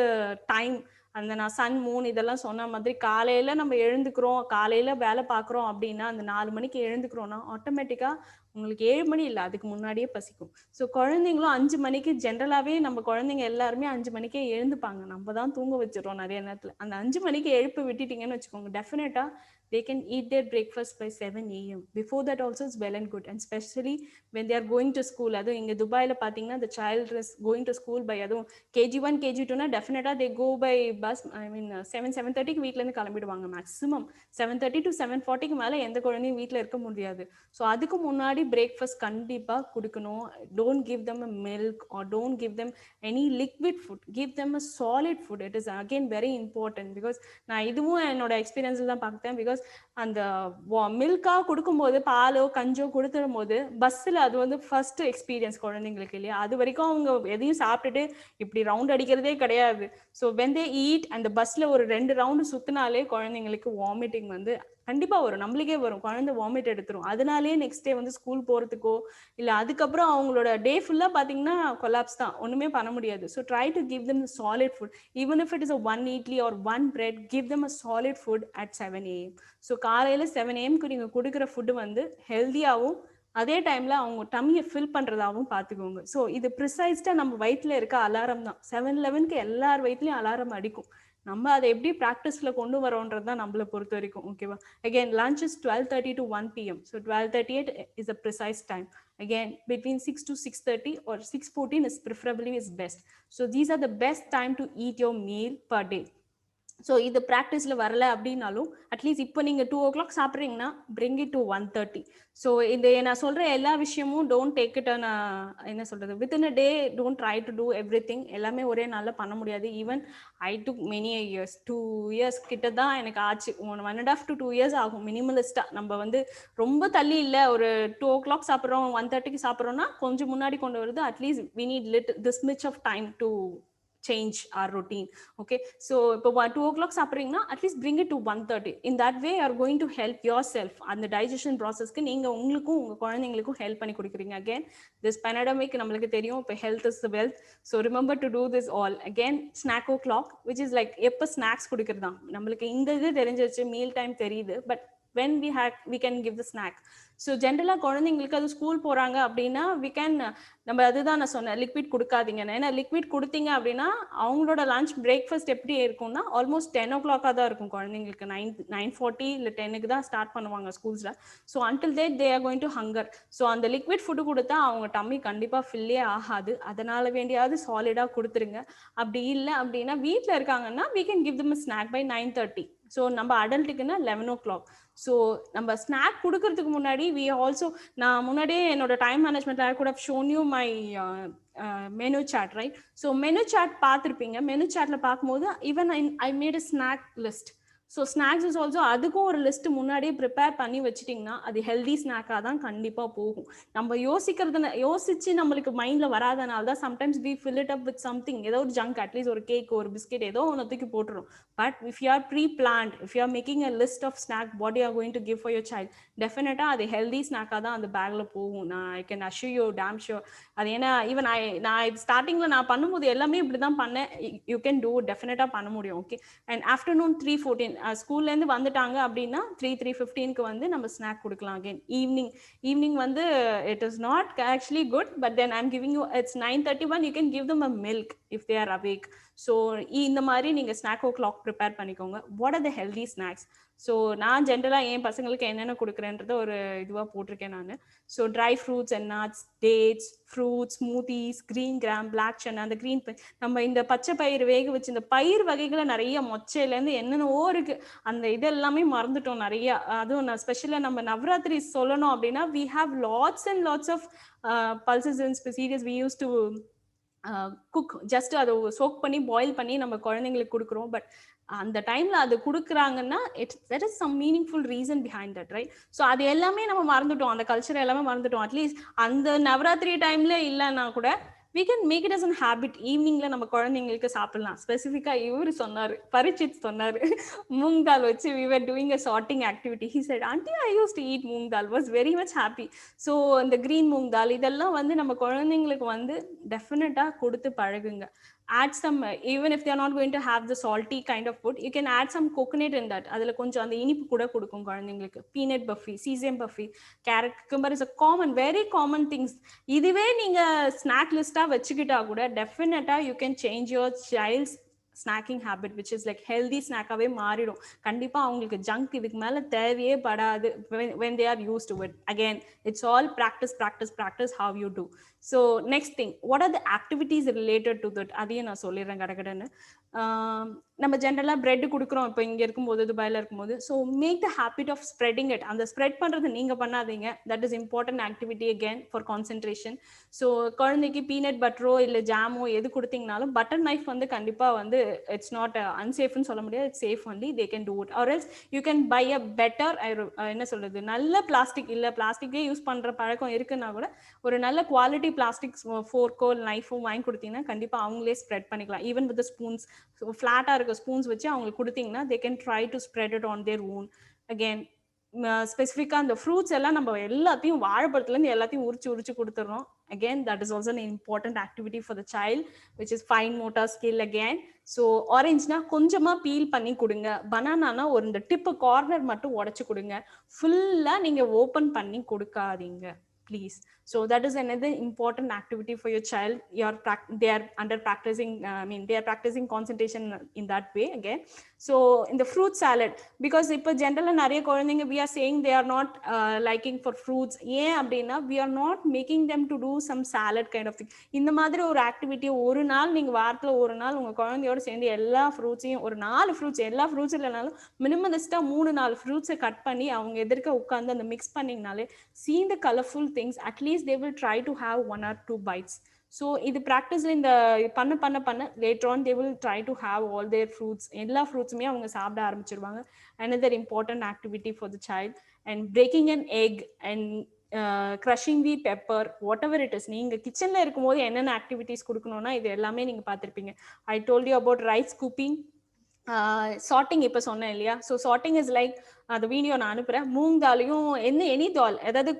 Speaker 1: time, அந்த நான் சன் மூன் இதெல்லாம் சொன்ன மாதிரி காலையில் நம்ம எழுந்துக்கிறோம், காலையில் வேலை பார்க்குறோம் அப்படின்னா அந்த 4 மணிக்கு எழுந்துக்கிறோன்னா ஆட்டோமேட்டிக்காக உங்களுக்கு 7 மணி இல்லை அதுக்கு முன்னாடியே பசிக்கும். ஸோ குழந்தைங்களும் 5 மணிக்கு ஜென்ரலாகவே நம்ம குழந்தைங்க எல்லாருமே 5 மணிக்கே எழுந்துப்பாங்க. நம்ம தான் தூங்க வச்சிடறோம் நிறைய நேரத்தில். அந்த 5 மணிக்கு எழுப்பு விட்டுட்டீங்கன்னு வச்சுக்கோங்க, டெஃபினட்டாக they can eat their breakfast by 7 a.m. Before that also is well and good, and especially when they are going to school. அதுவும் இங்கே துபாயில் பார்த்தீங்கன்னா the child is going to school by அதுவும் KG1 KG2னா டெஃபினட்டாக they go by bus. I mean 7:30க்கு வீட்டிலேருந்து கிளம்பிடுவாங்க. மேக்ஸிமம் 7:30 to 7:40க்கு மேலே எந்த குழந்தையும் வீட்டில் இருக்க முடியாது. ஸோ அதுக்கு முன்னாடி பிரேக்ஃபாஸ்ட் கண்டிப்பாக கொடுக்கணும். Don't give them a milk or don't give them any liquid food. Give them a solid food. It is again very important because நான் இதுவும் என்னோட எக்ஸ்பீரியன்ஸில் தான் பார்த்தேன். பிகாஸ் அந்த மில்காக கொடுக்கும்போது, பாலோ கஞ்சோ கொடுத்துடும் போது பஸ்ஸில் அது வந்து ஃபர்ஸ்ட் எக்ஸ்பீரியன்ஸ் குழந்தைங்களுக்கு இல்லையா? அது வரைக்கும் அவங்க எதையும் சாப்பிட்டுட்டு இப்படி ரவுண்ட் அடிக்கிறதே கிடையாது. ஸோ வென் தே ஈட் அந்த பஸ்ஸில் ஒரு 2 ரவுண்டு சுற்றினாலே குழந்தைங்களுக்கு வாமிட்டிங் வந்து கண்டிப்பாக வரும். நம்மளுக்கே வரும், குழந்தை வாமிட் எடுத்துரும். அதனாலே நெக்ஸ்ட் டே வந்து ஸ்கூல் போகிறதுக்கோ இல்லை அதுக்கப்புறம் அவங்களோட டே ஃபுல்லாக பார்த்தீங்கன்னா கொலாப்ஸ் தான், ஒன்றுமே பண்ண முடியாது. So try to give them solid food. Even if it is a 1 idli or 1 bread, give them a solid food at 7 a.m. So காலையில் 7 a.m-க்கு நீங்கள் கொடுக்குற ஃபுட்டு வந்து ஹெல்த்தியாகவும் அதே டைமில் அவங்க டம்மியை ஃபில் பண்ணுறதாகவும் பார்த்துக்கோங்க. ஸோ இது ப்ரிசைஸ்டாக நம்ம வயிற்றில் இருக்க அலாரம் தான். 7:11க்கு எல்லார் வயிற்றுலையும் அலாரம் அடிக்கும். நம்ம அதை எப்படி ப்ராக்டிஸில் கொண்டு வரோன்றது தான் நம்மளை பொறுத்த வரைக்கும். ஓகேவா? Again lunch is 12:30 to 1 p.m. So 12:38 is a precise time. Again between 6 to 6:30 or 6:14 is preferably is best. So these are the best time to eat your meal per day. So இது ப்ராக்டிஸில் வரல அப்படின்னாலும் அட்லீஸ்ட் இப்போ நீங்கள் 2 o'clock சாப்பிட்றீங்கன்னா bring it to 1:30. So இந்த நான் சொல்கிற எல்லா விஷயமும் டோன்ட் டேக் இட் அன் என்ன சொல்கிறது within a day. Don't try to do எவ்ரி திங். எல்லாமே ஒரே நாளில் பண்ண முடியாது. Even I took many years, 2 years கிட்ட தான் எனக்கு ஆச்சு. 1.5 to 2 years ஆகும் மினிமலிஸ்ட்டாக. நம்ம வந்து ரொம்ப தள்ளி இல்லை, ஒரு 2 o'clock சாப்பிட்றோம், 1:30க்கு சாப்பிட்றோன்னா கொஞ்சம் முன்னாடி கொண்டு வருது. At least we need this much of time to change our routine. Okay, so இப்போ 2 o'clock சாப்பிட்றீங்கன்னா at least bring it to 1:30. in that way you are going to help yourself அந்த digestion processக்கு நீங்க உங்களுக்கும் உங்க குழந்தைங்களுக்கும் ஹெல்ப் பண்ணி கொடுக்குறீங்க. again this pandemic நம்மளுக்கு தெரியும், இப்போ health is the wealth, so remember to do this all. again snack o'clock which is like எப்போ snacks கொடுக்குறது தான் நம்மளுக்கு இந்த இது தெரிஞ்சிருச்சு, மீல் டைம் தெரியுது, but when we can give the snack. So ஜென்ரலாக குழந்தைங்களுக்கு அது ஸ்கூல் போகிறாங்க அப்படின்னா we can நம்ம அதுதான் நான் சொன்னேன் லிக்விட் கொடுக்காதீங்க. ஏன்னா லிக்விட் கொடுத்தீங்க அப்படின்னா அவங்களோட லஞ்ச் பிரேக்ஃபாஸ்ட் எப்படி இருக்கும்னா ஆல்மோஸ்ட் 10 o'clock தான் இருக்கும் குழந்தைங்களுக்கு. 9:40 இல்லை 10க்கு தான் ஸ்டார்ட் பண்ணுவாங்க ஸ்கூல்ஸில். So until they are going to hunger. So அந்த லிக்விட் ஃபுட்டு கொடுத்தா அவங்க டம்மி கண்டிப்பாக ஃபில்லே ஆகாது. அதனால வேண்டியாவது சாலிடாக கொடுத்துருங்க. அப்படி இல்லை அப்படின்னா வீட்டில் இருக்காங்கன்னா we can give them a snack by 9:30. So நம்ம அடல்ட்டுக்குன்னா 11 o'clock. ஸோ நம்ம ஸ்நாக் கொடுக்கறதுக்கு முன்னாடி we also நான் முன்னாடியே என்னோட time management I could have shown you my menu chart, right? So menu chart பார்த்துருப்பீங்க. menu chartல பார்க்கும்போது even I made a snack list. So snacks is also அதுக்கும் ஒரு லிஸ்ட் முன்னாடியே ப்ரிப்பேர் பண்ணி வச்சுட்டிங்கன்னா அது ஹெல்தி ஸ்நாக்காக தான் கண்டிப்பாக போகும். நம்ம யோசிச்சு நம்மளுக்கு மைண்டில் வராதனால தான் sometimes we fill it up with something, ஏதோ ஒரு ஜங்க், அட்லீஸ்ட் ஒரு கேக் ஒரு பிஸ்கெட் ஏதோ ஒன்று தூக்கி போட்டுரும். But if you are pre planned, if you are making a list of snack what you are going to give for your child, டெஃபினட்டாக அது ஹெல்தி ஸ்நாக்காக தான் அந்த பேக்கில் போகும். நான் I can assure you damn sure. அது ஏன்னா ஈவன் நான் ஸ்டார்டிங்கில் நான் பண்ணும்போது எல்லாமே இப்படி தான் பண்ணேன். யூ கேன் டூ, டெஃபினட்டாக பண்ண முடியும். ஓகே, அண்ட் ஆஃப்டர்நூன் 3:14 ஸ்கூல்லேருந்து வந்துட்டாங்க அப்படின்னா 3:15க்கு வந்து நம்ம ஸ்நாக் கொடுக்கலாம். அகேன் ஈவினிங் வந்து it is not actually good, but then I'm giving you it's 9:31 you can give them a milk if they R awake. So இந்த மாதிரி நீங்கள் ஸ்நாக் o'clock ப்ரிப்பேர் பண்ணிக்கோங்க. What are the healthy snacks? So நான் ஜென்ரலாக என் பசங்களுக்கு என்னென்ன கொடுக்குறேன்றத ஒரு இதுவாக போட்டிருக்கேன் நான். So dry fruits and nuts, dates, fruits, smoothies, green gram, black chana, அந்த கிரீன் நம்ம இந்த பச்சை பயிர் வேக வச்சு இந்த பயிர் வகைகளை நிறைய மொச்சையிலேருந்து என்னென்னவோ இருக்கு, அந்த இது எல்லாமே மறந்துட்டோம் நிறைய. அதுவும் நான் ஸ்பெஷலாக நம்ம நவராத்திரி சொல்லணும் அப்படின்னா we have lots and lots of pulses and cereals we used to cook. Just அதை சோக் பண்ணி பாயில் பண்ணி நம்ம குழந்தைங்களுக்கு கொடுக்குறோம். பட் அந்த டைம்ல அது கொடுக்குறாங்கன்னா there is some meaningful reason behind that, right? So அது எல்லாமே நம்ம மறந்துட்டோம், அந்த கல்ச்சர் எல்லாமே மறந்துட்டோம். அட்லீஸ்ட் அந்த நவராத்திரி டைம்ல இல்லைன்னா கூட we can make it as a habit. ஈவினிங்ல நம்ம குழந்தைங்களுக்கு சாப்பிடலாம். ஸ்பெசிஃபிக்கா இவர் சொன்னாரு, பரிச்சித் சொன்னாரு, மூங் தால் வச்சு we were doing a sorting activity. He said, auntie, I used to eat moong dal, was very much happy. So இந்த green moong dal இதெல்லாம் வந்து நம்ம குழந்தைங்களுக்கு வந்து டெஃபினட்டா கொடுத்து பழகுங்க. add some, even if they are not going to have the salty kind of food, you can add some coconut in that. அதுல கொஞ்சம் அந்த இனிப்பு கூட கொடுக்கும் குழந்தைங்களுக்கு. peanut buffy, sesame buffy, carrot cucumber is a common, very common things. இதுவே நீங்க ஸ்நாக் லிஸ்டா வச்சுக்கிட்டா கூட டெஃபினட்டா you can change your child's snacking habit, which is like healthy snackவே மாறிடும். கண்டிப்பா அவங்களுக்கு ஜங்க் இதுக்கு மேல தேவையே படாது when they are used to it. Again, it's all practice how you do. So next thing, what are the activities related to that? அதையும் நான் சொல்லிடுறேன் கடகடன்னு. நம்ம ஜென்ரலாக பிரெட் கொடுக்குறோம் இப்போ இங்கே இருக்கும்போது, துபாயில் இருக்கும்போது. So make the habit of spreading it. அந்த ஸ்ப்ரெட் பண்ணுறது நீங்கள் பண்ணாதீங்க. That is important activity again for concentration. So குழந்தைக்கு பீனட் பட்டரோ இல்லை ஜாமோ எது கொடுத்தீங்கனாலும் பட்டர் நைஃப் வந்து கண்டிப்பாக வந்து இட்ஸ் நாட் அன்சேஃப்னு சொல்ல முடியாது, it's safe only. They can do it. Or else you can buy a better, என்ன சொல்றது, நல்ல பிளாஸ்டிக், இல்லை பிளாஸ்டிக்கே யூஸ் பண்ணுற பழக்கம் இருக்குன்னா கூட ஒரு நல்ல குவாலிட்டி பிளாஸ்டிக் ஃபோர்க்கோ நைஃபோ வாங்கி கொடுத்தீங்கன்னா கண்டிப்பாக அவங்களே ஸ்ப்ரெட் பண்ணிக்கலாம். ஈவன் வித் ஸ்பூன்ஸ், ஃப்ளாட்டாக இருக்க ஸ்பூன்ஸ் வச்சு அவங்களுக்கு கொடுத்தீங்கன்னா they can try to spread it on their own. Again, ஸ்பெசிஃபிக்காக அந்த ஃப்ரூட்ஸ் எல்லாம் நம்ம எல்லாத்தையும் வாழைப்பழத்துலேருந்து எல்லாத்தையும் உரிச்சு கொடுத்துட்றோம். Again, that is also an important activity for the child, which is fine motor skill again. So ஆரஞ்சுனா கொஞ்சமாக பீல் பண்ணி கொடுங்க. பனானானா ஒரு இந்த டிப்பு கார்னர் மட்டும் உடச்சி கொடுங்க. ஃபுல்லாக நீங்கள் ஓப்பன் பண்ணி கொடுக்காதீங்க please. So that is another important activity for your child. They are under practicing, they are practicing concentration in that way again. So in the fruit salad, because ipo generally nariya kulandinga we are saying they are not liking for fruits. ஏன் அப்படின்னா we are not making them to do some salad kind of thing. இந்த மாதிரி ஒரு ஆக்டிவிட்டி ஒரு நாள் நீங்க வாரத்துல ஒரு நாள் உங்க குழந்தையோட சேர்ந்து எல்லா ஃப்ரூட்ஸையும், ஒரு 4 ஃப்ரூட்ஸ், எல்லா ஃப்ரூட்ஸ் இல்லைனாலும் மினிமலிஸ்டா 3-4 ஃப்ரூட்ஸை கட் பண்ணி அவங்க எதிர்க்க உட்காந்து அந்த மிக்ஸ் பண்ணிங்கனாலே see the colorful things, at least they will try to have 1 or 2 bites. So இது practice இந்த பண்ண later on they will try to have all their fruits, எல்லா ஃப்ரூட்ஸுமே அவங்க சாப்பிட ஆரம்பிச்சிருவாங்க. Another important activity for the child. And breaking an egg and crushing the pepper, whatever it is. நீங்க கிச்சன்ல இருக்கும்போது என்னென்ன ஆக்டிவிட்டிஸ் கொடுக்கணும்னா இது எல்லாமே நீங்க பார்த்திருப்பீங்க. I told you about rice scooping, sorting இப்போ சொன்னேன் இல்லையா. ஸோ சார்ட்டிங் இஸ் லைக் அந்த வீடியோ நான் அனுப்புறேன். மூங் தாலையும் எனி தால், அதாவது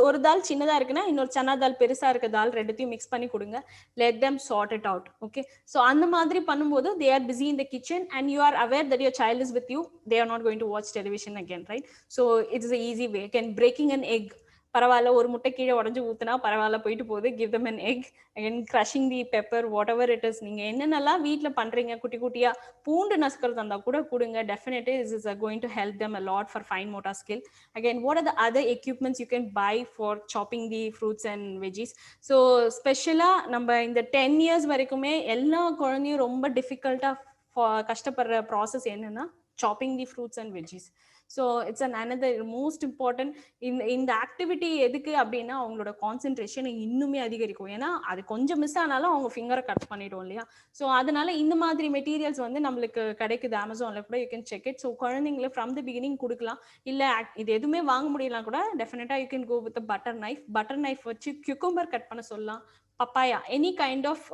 Speaker 1: ஒரு தால் சின்னதா இருக்குன்னா இன்னொரு சன்னா தால் பெருசா இருக்க தால் ரெண்டுத்தையும் மிக்ஸ் பண்ணி கொடுங்க. let them sort it out. Okay, so அந்த மாதிரி பண்ணும்போது they are busy in the kitchen and you are aware that your child is with you. They are not going to watch television again, right? So it is an easy way. Again, breaking an egg, பரவாயில்ல, ஒரு முட்டை கீழே உடஞ்சு ஊத்துனா பரவாயில்ல, போயிட்டு போகுது. give them an egg. again, crushing the pepper, whatever it is. நீங்க என்னென்னலாம் வீட்ல பண்றீங்க, குட்டி குட்டியா பூண்டு நசுக்கிறது இருந்தா கூட கொடுங்க. definitely this is going to help them a lot for fine motor skill. Again, what are the other equipments you can buy for chopping the fruits and veggies? So ஸ்பெஷலா நம்ம இந்த 10 years வரைக்குமே எல்லா குழந்தையும் ரொம்ப டிஃபிகல்ட்டா கஷ்டப்படுற ப்ராசஸ் என்னன்னா chopping the fruits and veggies. So it's another most important இந்த ஆக்டிவிட்டி. எதுக்கு அப்படின்னா அவங்களோட கான்சென்ட்ரேஷன் இன்னுமே அதிகரிக்கும். ஏன்னா அது கொஞ்சம் மிஸ் ஆனாலும் அவங்க ஃபிங்கரை கட் பண்ணிடும் இல்லையா. ஸோ அதனால இந்த மாதிரி மெட்டீரியல்ஸ் வந்து நம்மளுக்கு கிடைக்குது அமேசான்ல கூட, you can check it. So குழந்தைங்களை ஃப்ரம் த பிகினிங் கொடுக்கலாம். இல்லை இது எதுவுமே வாங்க முடியலாம் கூட definitely you can go with butter knife. Butter knife வச்சு கியூக்கம்பர் கட் பண்ண சொல்லலாம், papaya, any kind of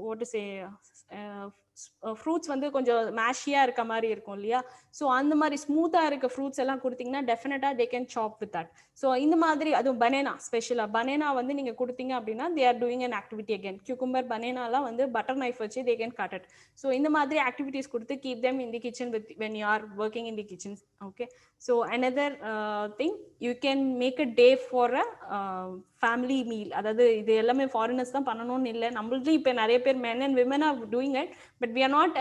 Speaker 1: what to say fruits வந்து கொஞ்சம் மேஷியா இருக்க மாதிரி இருக்கும் இல்லையா. ஸோ அந்த மாதிரி ஸ்மூத்தா இருக்க ஃப்ரூட்ஸ் எல்லாம் கொடுத்தீங்கன்னா டெஃபினட்டா தே கேன் சாப் வித் தட். ஸோ இந்த மாதிரி அதுவும் பனானா, ஸ்பெஷலா பனானா வந்து நீங்க கொடுத்தீங்க அப்படின்னா they are doing an activity. Again cucumber பனானாலாம் வந்து பட்டர் நைஃப் வச்சு they can cut it. So இந்த மாதிரி ஆக்டிவிட்டிஸ் கொடுத்து keep them in the kitchen with when you are working in the kitchen. Okay, so another thing, you can make a day for a family meal. அதாவது இது எல்லாமே ஃபாரினர்ஸ் தான் பண்ணணும்னு இல்லை, நம்மளுக்கு இப்போ நிறைய பேர் men and women are doing it, but we are not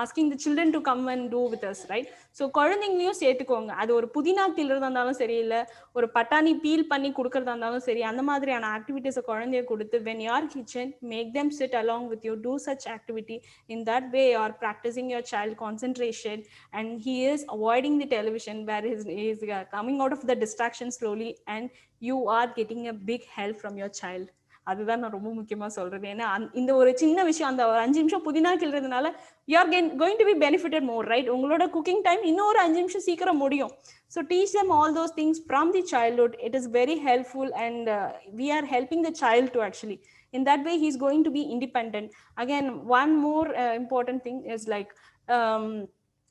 Speaker 1: asking the children to come and do with us, right? So குழந்தைங்களையும் சேர்த்துக்கோங்க. அது ஒரு புதினா கிள்றதா இருந்தாலும் சரி, இல்லை ஒரு பட்டாணி பீல் பண்ணி கொடுக்கறதா இருந்தாலும் சரி, அந்த மாதிரியான ஆக்டிவிட்டிஸை குழந்தைய கொடுத்து when you are kitchen, make them sit along with you, do such activity. In that way you are practicing your child concentration and he is avoiding the television where he is coming out of the distraction slowly and you are getting a big help from your child. அதுதான் நான் ரொம்ப முக்கியமா சொல்றது. ஏன்னா இந்த ஒரு சின்ன விஷயம், அந்த ஒரு 5 நிமிஷம் புதினா கிள்றதுனால you are going to be benefited more, right? உங்களோட குக்கிங் டைம் இன்னும் ஒரு 5 நிமிஷம் சீக்கிரம் முடியும். So teach them all those things from the childhood. It is very helpful and we are helping the child to actually, in that way he is going to be independent. Again, one more important thing is like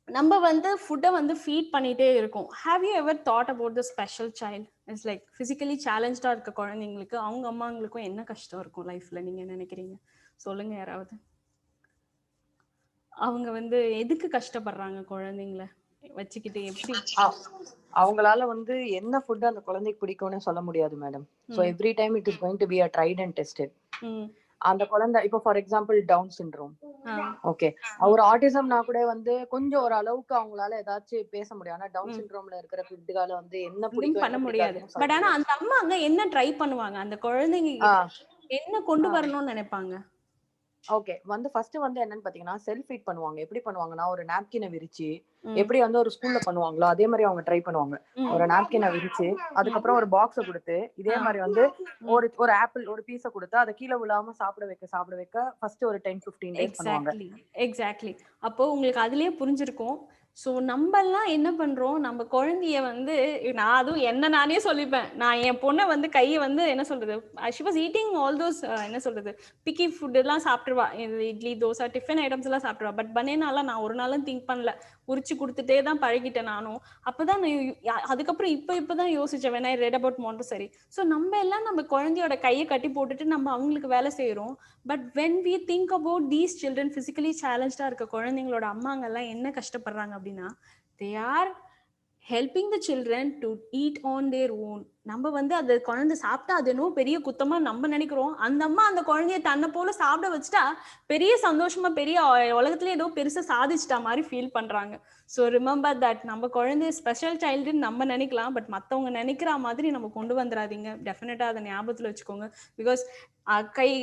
Speaker 1: நம்ம வந்து ஃபுட்டை வந்து ஃபீட் பண்ணிட்டே இருக்கோம். Have you ever thought about the special child? It's like physically சேலஞ்சா இருக்க குழந்தைங்களுக்கு அவங்க அம்மாங்களுக்கும் என்ன கஷ்டம் இருக்கும் லைஃப்ல, நீங்க நினைக்கிறீங்க? சொல்லுங்க யாராவது. அவங்க வந்து எதுக்கு கஷ்டப்படுறாங்க குழந்தைங்களை வச்சுக்கிட்டு? எப்படி
Speaker 3: அவங்களால வந்து என்ன ஃபுட் அந்த குழந்தைக்கு பிடிக்கும்னு சொல்ல முடியாது madam. So every time it is going to be a tried and tested. அந்த குழந்தை இப்போ for example down syndrome, okay, ஒரு ஆட்டிசம்னா கூட வந்து கொஞ்சம் ஒரு அளவுக்கு அவங்களால ஏதாச்சும் பேச முடியும். ஆனா டவுன் சிண்ட்ரோம்ல இருக்கிற கிட்கால வந்து என்ன பிடிக்கும் பண்ண முடியாது.
Speaker 1: பட் ஆனா அந்த அம்மா அங்க என்ன ட்ரை பண்ணுவாங்க, அந்த குழந்தைங்க என்ன கொண்டு வரணும்னு நினைப்பாங்க?
Speaker 3: ஓகே, வந்து ஃபர்ஸ்ட் வந்து என்னன்னு பாத்தீங்கன்னா செல்ஃப் ஃபீட் பண்ணுவாங்க. எப்படி பண்ணுவாங்கன்னா ஒரு நாப்கினை விரிச்சு, எப்படி வந்து ஒரு ஸ்கூல்ல பண்ணுவாங்களோ அதே மாதிரி அவங்க ட்ரை பண்ணுவாங்க. ஒரு நாப்கினை விரிச்சு அதுக்கப்புறம் ஒரு பாக்ஸ கொடுத்து இதே மாதிரி வந்து ஒரு ஆப்பிள் ஒரு பீஸ கொடுத்து அதை கீழே விழாம சாப்பிட வைக்க ஃபர்ஸ்ட் ஒரு 10-15 டேஸ் பண்ணுவாங்க.
Speaker 1: எக்ஸாக்ட்லி. அப்போ உங்களுக்கு அதுலயே புரிஞ்சிருக்கும். ஸோ நம்ம எல்லாம் என்ன பண்றோம், நம்ம குழந்தைய வந்து நான் அதுவும் என்ன நானே சொல்லிப்பேன். நான் என் பொண்ணை வந்து கையை வந்து என்ன சொல்றது, she was eating all those என்ன சொல்றது பிக்கி ஃபுட் எல்லாம் சாப்பிட்டுருவா, இட்லி தோசை டிஃபன் ஐட்டம்ஸ் எல்லாம் சாப்பிடுவா. பட் பனானாலாம் நான் ஒரு நாளும் திங்க் பண்ணல, உரிச்சு கொடுத்துட்டே தான் பழகிட்டேன் நானும். அப்பதான் அதுக்கப்புறம் இப்பதான் யோசிச்சேன் when I read about Montessori. So நம்ம எல்லாம் நம்ம குழந்தையோட கையை கட்டி போட்டுட்டு நம்ம அவங்களுக்கு வேலை செய்யறோம். But when we think about these children, physically challenged இருக்க குழந்தைங்களோட அம்மாங்க எல்லாம் என்ன கஷ்டப்படுறாங்க அப்படின்னா, they are helping the children to eat on their own. நம்ம வந்து அந்த குழந்தை சாப்பிட்டா அது என்னவோ பெரிய குத்தமா நம்ம நினைக்கிறோம். அந்த அம்மா அந்த குழந்தைய தன்னை போல சாப்பிட வச்சுட்டா பெரிய சந்தோஷமா, பெரிய உலகத்துல ஏதோ பெருசா சாதிச்சிட்டா மாதிரி ஃபீல் பண்றாங்க. ஸோ ரிமெம்பர் தட் நம்ம குழந்தைய ஸ்பெஷல் சைல்டுன்னு நம்ம நினைக்கலாம், பட் மற்றவங்க நினைக்கிற மாதிரி நம்ம கொண்டு வந்துடாதீங்க. டெஃபினட்டா அதை ஞாபகத்துல வச்சுக்கோங்க. பிகாஸ்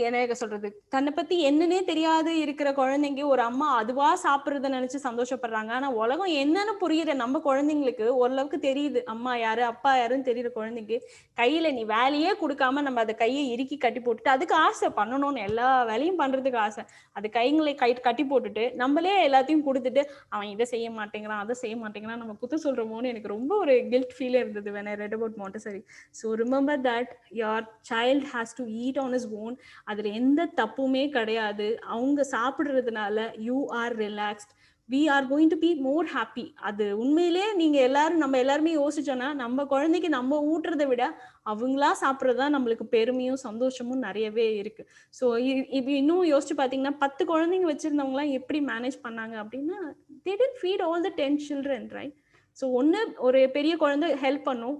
Speaker 1: என்ன சொல்றது, தன்னை பத்தி என்னன்னே தெரியாது இருக்கிற குழந்தைங்க ஒரு அம்மா அதுவா சாப்பிட்றத நினைச்சு சந்தோஷப்படுறாங்க. ஆனா உலகம் என்னன்னு புரியுற நம்ம குழந்தைங்களுக்கு ஓரளவுக்கு தெரியுது, அம்மா யாரு அப்பா யாருன்னு தெரியுற குழந்தைங்க இருக்கு. கையில நீ வேலையே கொடுக்காம நம்ம அதை கையை இறுக்கி கட்டி போட்டுட்டு, அதுக்கு ஆசை பண்ணணும்னு, எல்லா வேலையும் பண்றதுக்கு ஆசை, அது கைங்களை கட்டி போட்டுட்டு நம்மளே எல்லாத்தையும் கொடுத்துட்டு அவன் இதை செய்ய மாட்டேங்கிறான் அதை செய்ய மாட்டேங்கிறான் நம்ம குத்து சொல்றோமோன்னு எனக்கு ரொம்ப ஒரு கில்ட் ஃபீல் இருந்தது when I read about Montessori. So remember that your child has to eat on his own. அதுல எந்த தப்புமே கிடையாது. அவங்க சாப்பிடுறதுனால you are relaxed, we are going to be more happy. அது உண்மையிலே நீங்க எல்லாரும் நம்ம எல்லாருமே யோசிச்சோன்னா நம்ம குழந்தைக்கு நம்ம ஊட்டுறதை விட அவங்களா சாப்பிட்றதுதான் நம்மளுக்கு பெருமையும் சந்தோஷமும் நிறையவே இருக்கு. ஸோ இது இன்னும் யோசிச்சு பார்த்தீங்கன்னா 10 குழந்தைங்க வச்சிருந்தவங்களாம் எப்படி மேனேஜ் பண்ணாங்க அப்படின்னா they didn't feed all the 10 children, right? So ஒன்று ஒரு பெரிய குழந்தை ஹெல்ப் பண்ணும்,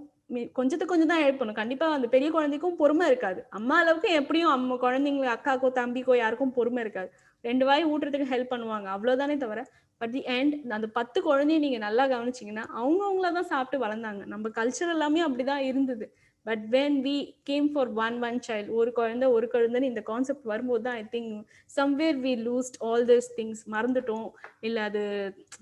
Speaker 1: கொஞ்சத்துக்கு கொஞ்சம் தான் ஹெல்ப் பண்ணும். கண்டிப்பா அந்த பெரிய குழந்தைக்கும் பொறுமை இருக்காது. அம்மா அளவுக்கு எப்படியும் அம்மா குழந்தைங்க அக்காக்கோ தம்பிக்கோ யாருக்கும் பொறுமை இருக்காது. 2 வாய் ஊட்டுறதுக்கு ஹெல்ப் பண்ணுவாங்க, அவ்வளவுதானே தவிர பட் தி எண்ட் அந்த 10 குழந்தைய நீங்க நல்லா கவனிச்சீங்கன்னா அவங்கவுங்களதான் சாப்பிட்டு வளர்ந்தாங்க. நம்ம கல்ச்சர் எல்லாமே அப்படிதான் இருந்தது. But when we came for one child, ஒரு குழந்தைன்னு இந்த கான்செப்ட் வரும்போது தான் I think somewhere we lost all these things. மறந்துட்டோம், இல்ல அது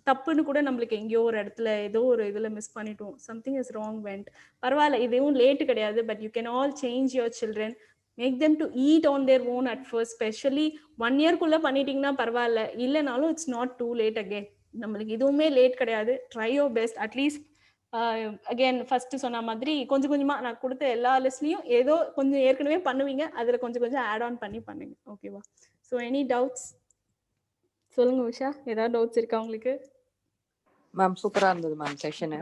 Speaker 1: தப்புன்னு கூட நம்மளுக்கு எங்கேயோ ஒரு இடத்துல ஏதோ ஒரு இதுல மிஸ் பண்ணிட்டோம். something is wrong went. பரவாயில்ல, இதுவும் லேட்டு கிடையாது. But you can all change your children, make them to eat on their own at first, especially 1 year குள்ள பண்ணிட்டீங்கன்னா பரவாயில்ல, இல்லைனாலும் it's not too late again. நம்மளுக்கு இதுவுமே லேட் கிடையாது. Try your best. At least again first சொன்ன மாதிரி கொஞ்சம் கொஞ்சமா நான் கொடுத்த எல்லா லிஸ்ட்லயும் ஏதோ கொஞ்சம் ஏற்கனவே பண்ணுவீங்க, அதுல கொஞ்சம் கொஞ்சம் ஆட் ஆன் பண்ணி பண்ணுங்க. ஓகேவா? ஸோ எனி டவுட்ஸ் சொல்லுங்க உஷா, ஏதாவது டவுட்ஸ் இருக்கா உங்களுக்கு?
Speaker 3: மேம் சூப்பரா இருந்தது ma'am session.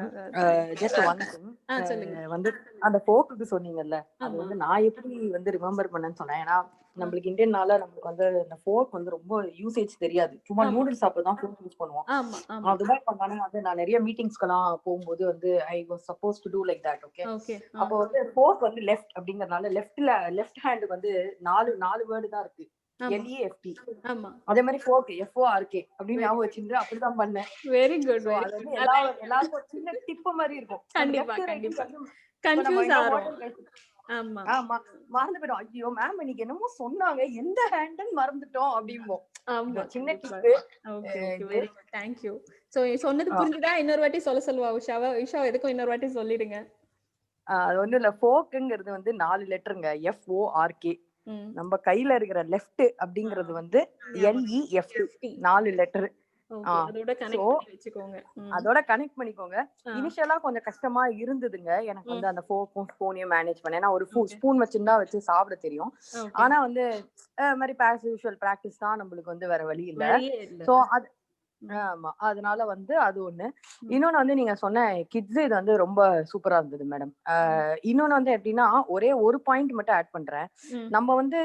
Speaker 3: Just one thing வந்து அந்த ஃபோக்குக்கு சொன்னீங்கல்ல, அது வந்து நான் எப்படி வந்து ரிமெம்பர் பண்ணேன்னு சொன்னேன். ஏன்னா நம்மளுக்கு இந்தியன்னால நம்மளுக்கு வந்து இந்த ஃபோக் வந்து ரொம்ப யூசேஜ் தெரியாது. சும்மா நூடுல்ஸ் சாப்பிடதான் ஃபோக் யூஸ் பண்ணுவோம். அதுதான் பண்ணானே வந்து நான் நிறைய மீட்டிங்ஸ்க்கெல்லாம் போகும்போது வந்து I was suppose to do like that. Okay, அப்போ வந்து ஃபோக் வந்து லெஃப்ட் அப்படிங்கறதுனால லெஃப்ட் ஹேண்ட் வந்து நாலு வேர்டு தான் இருக்கு, LEFT. அதே மாதிரி ஃபோக் FORK அப்படின்னு ஞாபகம் வச்சுட்டு அப்படிதான் பண்ணேன்.
Speaker 1: Very good.
Speaker 3: அது வந்து எல்லாருக்கும் சின்ன டிப் மாதிரி இருக்கும்.
Speaker 1: கண்டிப்பா கன்ஃபியூஸ் ஆகும். ஆமா
Speaker 3: ஆமா, மறந்து போயிடும். ஐயோ மேம் இன்னைக்கு என்னமோ சொன்னாங்க, எந்த ஹேண்ட்னு மறந்துட்டோம் அப்படிம்போம். ஆமா, சின்ன tip.
Speaker 1: Okay very good, thank you. So சொன்னது புரிஞ்சுதா? இன்னொரு வாட்டி சொல்லுவா உஷா எதுக்கும் இன்னொரு வாட்டி சொல்லிடுங்க.
Speaker 3: அது ஒண்ணும் இல்ல, ஃபோக்குங்கிறது வந்து 4 லெட்டருங்க, FORK. நம்ம கையில இருக்கிற லெஃப்ட் அப்படிங்கிறது வந்து LEFT, 4 லெட்டர். அதோட கனெக்ட் பண்ணிக்கோங்க. இனிஷியலா கொஞ்சம் கஷ்டமா இருந்ததுங்க எனக்கு வந்து அந்த ஃபோக்கும் ஸ்பூனையும் மேனேஜ் பண்ண. ஏன்னா ஒரு ஸ்பூன் வச்சிருந்தா வச்சு சாப்பிட தெரியும். ஆனா வந்து மாதிரி ஆஸ் யூசுவல் பிராக்டிஸ் தான், நம்மளுக்கு வந்து வேற வழி இல்ல. சோ அது ஆமா, அதனால வந்து அது ஒண்ணு. இன்னொன்னு வந்து நீங்க சொன்ன கிட்ஸ் இது வந்து ரொம்ப சூப்பரா இருந்தது மேடம். இன்னொன்னு வந்து எப்படின்னா ஒரே ஒரு பாயிண்ட் மட்டும் ஆட் பண்றேன். நம்ம வந்து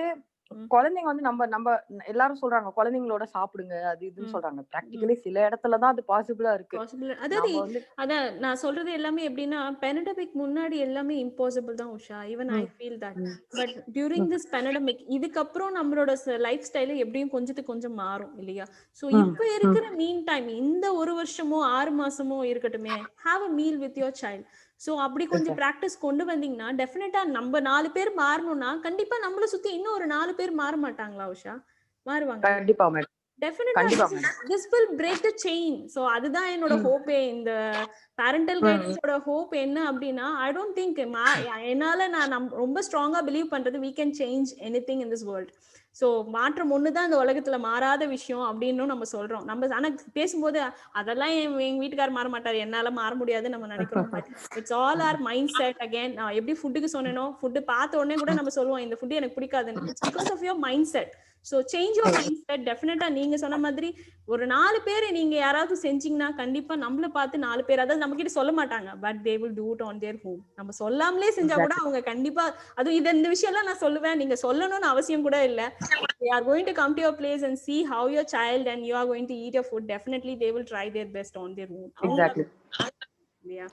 Speaker 3: குழந்தைங்க வந்து நம்ம எல்லாரும் சொல்றாங்க குழந்தைங்களோட சாப்பிடுங்க அது இதுன்னு சொல்றாங்க. பிராக்டிகலி சில இடத்துலதான் அது பாசிபிளா இருக்கு.
Speaker 1: அதாவது அதான் நான் சொல்றது எல்லாமே எப்படின்னா பேண்டமிக் முன்னாடி எல்லாமே இம்பாசிபிள் தான் Usha. Even I feel that. But during this pandemic இதுக்கப்புறம் நம்மளோட லைஃப் ஸ்டைல எப்படியும் கொஞ்சத்துக்கு கொஞ்சம் மாறும் இல்லையா? சோ இப்ப இருக்கிற மீன் டைம் இந்த ஒரு வருஷமோ 6 மாசமோ இருக்கட்டுமே, have a meal with your child. So அப்படி கொஞ்சம் பிராக்டிஸ் கொண்டு வந்தீங்கன்னா டெஃபினட்டா நம்ம 4 பேர் மாறணும்னா கண்டிப்பா நம்மள சுத்தி இன்னும் ஒரு 4 பேர் மாற மாட்டாங்களா உஷா? மாறுவாங்க
Speaker 3: கண்டிப்பா madam.
Speaker 1: Definitely this will break the chain. So அதுதான் என்னோட ஹோப்பே. இந்த பேரண்டல் கைடன்ஸோட ஹோப் என்ன அப்படின்னா I don't think என்னால நான் ரொம்ப ஸ்ட்ராங்கா பிலீவ் பண்றது we can change anything in this world. So மாற்றம் ஒண்ணுதான் இந்த உலகத்துல மாறாத விஷயம் அப்படின்னு நம்ம சொல்றோம். நம்ம ஆனா பேசும்போது அதெல்லாம் எங்க வீட்டுக்காரர் மாற மாட்டாரு, என்னால மாற முடியாதுன்னு நம்ம நினைக்கிறோம். But it's all our mindset. அகேன் நான் எப்படி ஃபுட்டுக்கு சொன்னேனோ, ஃபுட்டு பார்த்த உடனே கூட நம்ம சொல்லுவோம் இந்த ஃபுட்டு எனக்கு பிடிக்காதுன்னு. It's because of your mindset. So change your mindset. Definitely நீங்க சொன்ன மாதிரி ஒரு 4 பேர் நீங்க யாராவது செஞ்சீங்கன்னா கண்டிப்பா நம்மள பார்த்து 4 பேர், அதாவது நம்ம கிட்ட சொல்ல மாட்டாங்க, but they will do it on their home. நம்ம சொல்லாமலே செஞ்சா கூட அவங்க கண்டிப்பா அது இந்த விஷயம் எல்லாம் நான் சொல்லுவேன், நீங்க சொல்லணும்னு அவசியம் கூட இல்ல. They are going to come to your place and see how your child and you are going to eat your food. Definitely they will try their best on their own.
Speaker 3: Exactly.
Speaker 1: Yeah.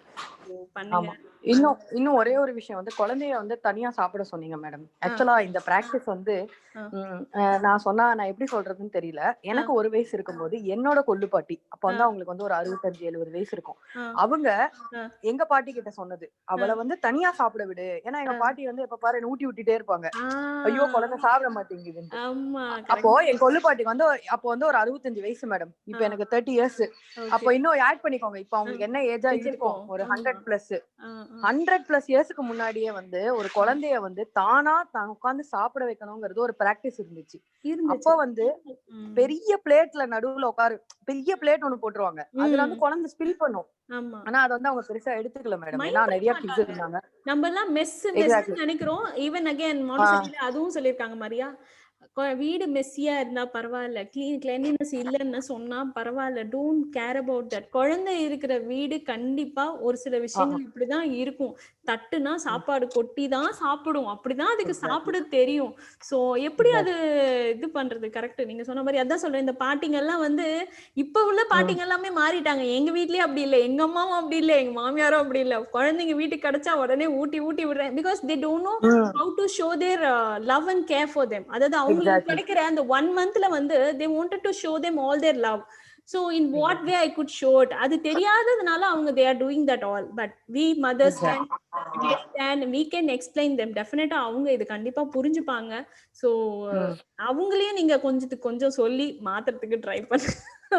Speaker 1: பண்ணுங்க.
Speaker 3: இன்னும் ஒரே ஒரு விஷயம் வந்து குழந்தைய வந்து தனியா சாப்பிட சொன்னீங்க மேடம். ஆக்சுவலா இந்த பிராக்டிஸ் வந்து நான் எப்படி சொல்றதுன்னு தெரியல. எனக்கு 1 வயசு இருக்கும்போது என்னோட கொள்ளுப்பாட்டி, அப்ப வந்து அவங்களுக்கு வந்து ஒரு 65-70 வயசு இருக்கும். அவங்க எங்க பாட்டி கிட்ட சொன்னது, அவளை வந்து தனியா சாப்பிட விடு. ஏன்னா எங்க பாட்டி வந்து எப்ப பாரு ஊட்டி விட்டுட்டே இருப்பாங்க, ஐயோ குழந்தை சாப்பிட மாட்டேங்குது. அப்போ என் கொள்ளுப்பாட்டிக்கு வந்து அப்போ வந்து ஒரு 65 வயசு மேடம். இப்ப எனக்கு 30 இயர்ஸ். அப்போ இன்னும் ஆட் பண்ணிக்கோங்க, இப்ப அவங்களுக்கு என்ன ஏஜா இருக்கு இருக்கும் ஒரு 100+ இயர்ஸ்க்கு முன்னாடியே வந்து ஒரு குழந்தைய வந்து தானா தான் உட்கார்ந்து சாப்பிட வைக்கணுங்கிறது ஒரு பிராக்டிஸ் இருந்துச்சு. அப்ப வந்து பெரிய பிளேட்ல நடுவுல உட்காரு, பெரிய பிளேட் ஒண்ணு போட்டுருவாங்க, அதுல வந்து குழந்தை ஸ்பில் பண்ணும். ஆனா அத வந்து அவங்க பெருசா எடுத்துக்கல மேடம், ஏன்னா நிறைய கிட்ஸ் இருந்தாங்க.
Speaker 1: நம்ம எல்லாம் மெஸ் நினைக்கிறோம். ஈவன் அகைன் மாண்டசரியில அதுவும் சொல்லிருக்காங்க மரியா, வீடு மெஸ்ஸியா இருந்தா பரவாயில்ல, கிளீனினஸ் இல்லைன்னு சொன்னா பரவாயில்ல, டோன்ட் கேர் அபவுட் தட். குழந்தை இருக்கிற வீடு கண்டிப்பா ஒரு சில விஷயங்கள் இப்படிதான் இருக்கும். தட்டுனா சாப்பாடு கொட்டி தான் சாப்பிடும், அப்படிதான் அதுக்கு சாப்பிட தெரியும். சோ எப்படி அது இது பண்றது? கரெக்ட், நீங்க சொன்ன மாதிரி. அதான் சொல்றேன், இந்த பாட்டிங்க எல்லாம் வந்து இப்ப உள்ள பாட்டிங்க எல்லாமே மாறிட்டாங்க. எங்க வீட்லயே அப்படி இல்லை, எங்க அம்மாவும் அப்படி இல்லை, எங்க மாமியாரும் அப்படி இல்லை. குழந்தைங்க வீட்டுக்கு கிடைச்சா உடனே ஊட்டி விடுறேன். Because they don't know how to show there love and care for them. அதாவது அவங்களுக்கு கிடைக்கிற அந்த 1 monthல வந்து they wanted to show them all their love. So in what way I could show it, அது தெரியாததுனால அவங்க they are doing that all. But we mothers can understand, we can explain them. Definitely அவங்க இது கண்டிப்பா புரிஞ்சுப்பாங்க. So அவங்களையும் நீங்க கொஞ்சம் சொல்லி மாத்துறதுக்கு ட்ரை பண்ணுங்க.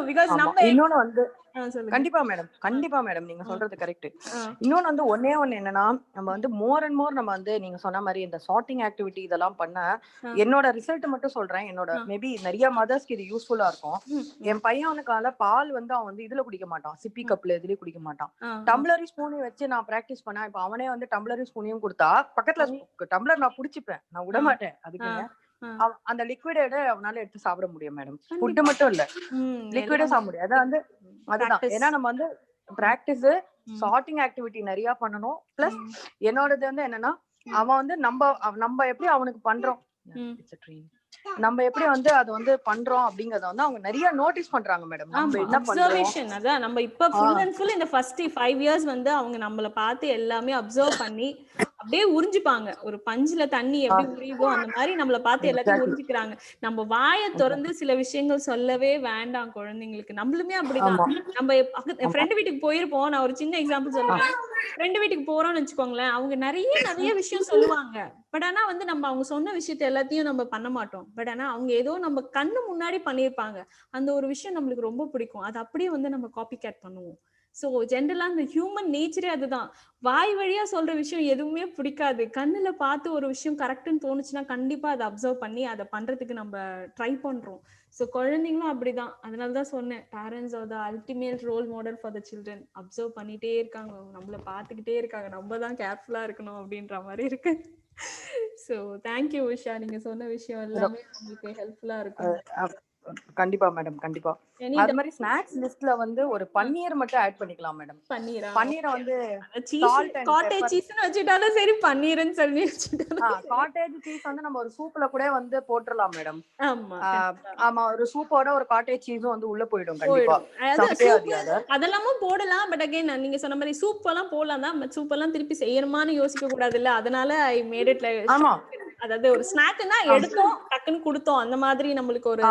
Speaker 1: பிகாஸ் நம்ம
Speaker 3: இன்னொன்னு வந்து கண்டிப்பா மேடம் நீங்க சொல்றது கரெக்ட். இன்னொன்னு வந்து ஒண்ணே என்னன்னா, நம்ம வந்து மோர் அண்ட் மோர் நம்ம வந்து நீங்க சொன்ன மாதிரி இந்த சார்ட்டிங் ஆக்டிவிட்டி இதெல்லாம் பண்ண, என்னோட ரிசல்ட் மட்டும் சொல்றேன், என்னோட மேபி நிறைய மதர்ஸ்க்கு இது யூஸ்ஃபுல்லா இருக்கும். என் பையனுக்கால பால் வந்து அவன் வந்து இதுல குடிக்க மாட்டான், சிப்பி கப்ல இதுலயே குடிக்க மாட்டான். டம்ளரி ஸ்பூனையும் வச்சு நான் பிராக்டிஸ் பண்ணேன். இப்ப அவனே வந்து டம்ளரி ஸ்பூனையும் கொடுத்தா பக்கத்துல டம்ளர் நான் புடிச்சுப்பேன், நான் விட மாட்டேன். அதுக்கு அந்த லிக்விட அவனால எடுத்து சாப்பிட முடியும் மேடம். ஃபுட் மட்டும் இல்ல, லிக்விட சாப்பிட முடியும். அதான் வந்து அதுதான், ஏன்னா நம்ம வந்து பிராக்டிஸ் சார்ட்டிங் ஆக்டிவிட்டி நிறைய பண்ணணும். பிளஸ் என்னோடது வந்து என்னன்னா, அவன் வந்து நம்ம எப்படி அவனுக்கு பண்றோம், நம்ம எப்படி வந்து அது வந்து பண்றோம் அப்படிங்கறத வந்து அவங்க நிறைய நோட்டீஸ் பண்றாங்க மேடம். நம்ம என்ன
Speaker 1: அப்சர்வேஷன், அதான் நம்ம இப்ப ஃபுல் அண்ட் ஃபுல் இந்த ஃபர்ஸ்ட் 5 years வந்து அவங்க நம்மள பார்த்து எல்லாமே அப்சர்வ் பண்ணி அப்படியே உறிஞ்சிப்பாங்க. ஒரு பஞ்சுல தண்ணி எப்படி உரியுதோ அந்த மாதிரி நம்மள பார்த்து எல்லாத்தையும் உறிஞ்சிக்கிறாங்க. நம்ம வாயை திறந்து சில விஷயங்கள் சொல்லவே வேண்டாம் குழந்தைங்களுக்கு. நம்மளுமே அப்படிதான். நம்ம ஃப்ரெண்டு வீட்டுக்கு போயிருப்போம், நான் ஒரு சின்ன எக்ஸாம்பிள் சொல்லுவேன். ஃப்ரெண்டு வீட்டுக்கு போறோம்னு வச்சுக்கோங்களேன், அவங்க நிறைய விஷயம் சொல்லுவாங்க. பட் ஆனா வந்து நம்ம அவங்க சொன்ன விஷயத்த எல்லாத்தையும் நம்ம பண்ண மாட்டோம். பட் ஆனா அவங்க ஏதோ நம்ம கண்ணு முன்னாடி பண்ணிருப்பாங்க, அந்த ஒரு விஷயம் நம்மளுக்கு ரொம்ப பிடிக்கும், அது அப்படியே வந்து நம்ம காப்பி கேட் பண்ணுவோம். சோ ஜென்ரலா இந்த ஹியூமன் நேச்சரே அதுதான். வாய் வழியா சொல்ற விஷயம் எதுவுமே பிடிக்காது, கண்ணுல பார்த்து ஒரு விஷயம் கரெக்ட்னு தோணுச்சுன்னா கண்டிப்பா அதை அப்சர்வ் பண்ணி அதை பண்றதுக்கு நம்ம ட்ரை பண்றோம். சோ குழந்தைங்களும் அப்படிதான். அதனாலதான் சொன்னேன், parents are the ultimate role model for the children. Observe பண்ணிட்டே இருக்காங்க, நம்மள பாத்துக்கிட்டே இருக்காங்க, நம்ம தான் கேர்ஃபுல்லா இருக்கணும் அப்படின்ற மாதிரி இருக்கு. சோ தேங்க்யூ உஷா, நீங்க சொன்ன விஷயம் எல்லாமே உங்களுக்கு ஹெல்ப்ஃபுல்லா இருக்கும்.
Speaker 3: கண்டிப்பா மேடம், கண்டிப்பா. அது மாதிரி ஸ்நாக்ஸ் லிஸ்ட்ல வந்து ஒரு பன்னீர் மட்டும் ஆட் பண்ணிக்கலாம் மேடம். பன்னீரை வந்து
Speaker 1: காட்டேஜ் சீஸ்னு வச்சிட்டாலும் சரி, பன்னீர்னு சொல்லி வச்சிட்டாலும்
Speaker 3: காட்டேஜ் சீஸ் வந்து நம்ம ஒரு சூப்ல கூட வந்து போட்டுறலாம் மேடம். ஆமா, ஒரு சூப்போட ஒரு காட்டேஜ் சீஸும் வந்து உள்ள போயிடும் கண்டிப்பா.
Speaker 1: அதெல்லாமும் போடலாம். பட் அகைன் நீங்க சொன்ன மாதிரி சூப் எல்லாம் போடலாம் தான், சூப் எல்லாம் திருப்பி செய்யணுமான்னு யோசிக்க கூடாது இல்ல. அதனால ஐ மேட் இட் லைக், அதாவது ஒரு ஸ்நாக்னா எடுத்தோம் டக்குன்னு கொடுத்தோம், அந்த மாதிரி நம்மளுக்கு ஒரு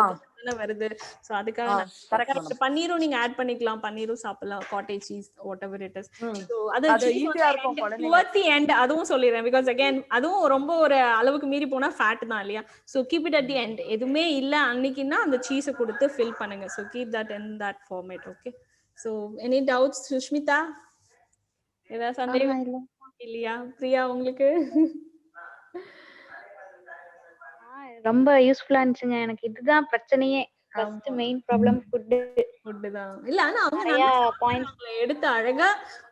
Speaker 1: வருது. சோ அதுக்காக பன்னீரும் நீங்க ஆட் பண்ணிக்கலாம், பன்னீரும் சாப்பிடலாம், cottage cheese whatever it is. So அது ஈஸியா இருக்கும் டுவர்ட்ஸ் தி எண்ட். அதுவும் சொல்லிறேன், பிகாஸ் அகைன் அதுவும் ரொம்ப ஒரு அளவுக்கு மீறி போனா ஃபேட் தான் இல்லையா. So keep it at the end. எதுவுமே இல்ல அன்னைக்குன்னா அந்த சீஸை கொடுத்து ஃபில் பண்ணுங்க. So keep that in that format. Okay. So any doubts Sushmita? ஏதாவது சந்தேகம் இல்லையா? பிரியா உங்களுக்கு?
Speaker 4: ரொம்ப யூஸ்ஃபுல்லா இருந்துச்சுங்க. எனக்கு இதுதான் பிரச்சனையே, ஃபர்ஸ்ட் மெயின் ப்ராப்ளம் ஃபுட்
Speaker 1: தான். இல்ல ஆனா அவங்க நிறைய பாயிண்ட்ஸ் எடுத்து அழகா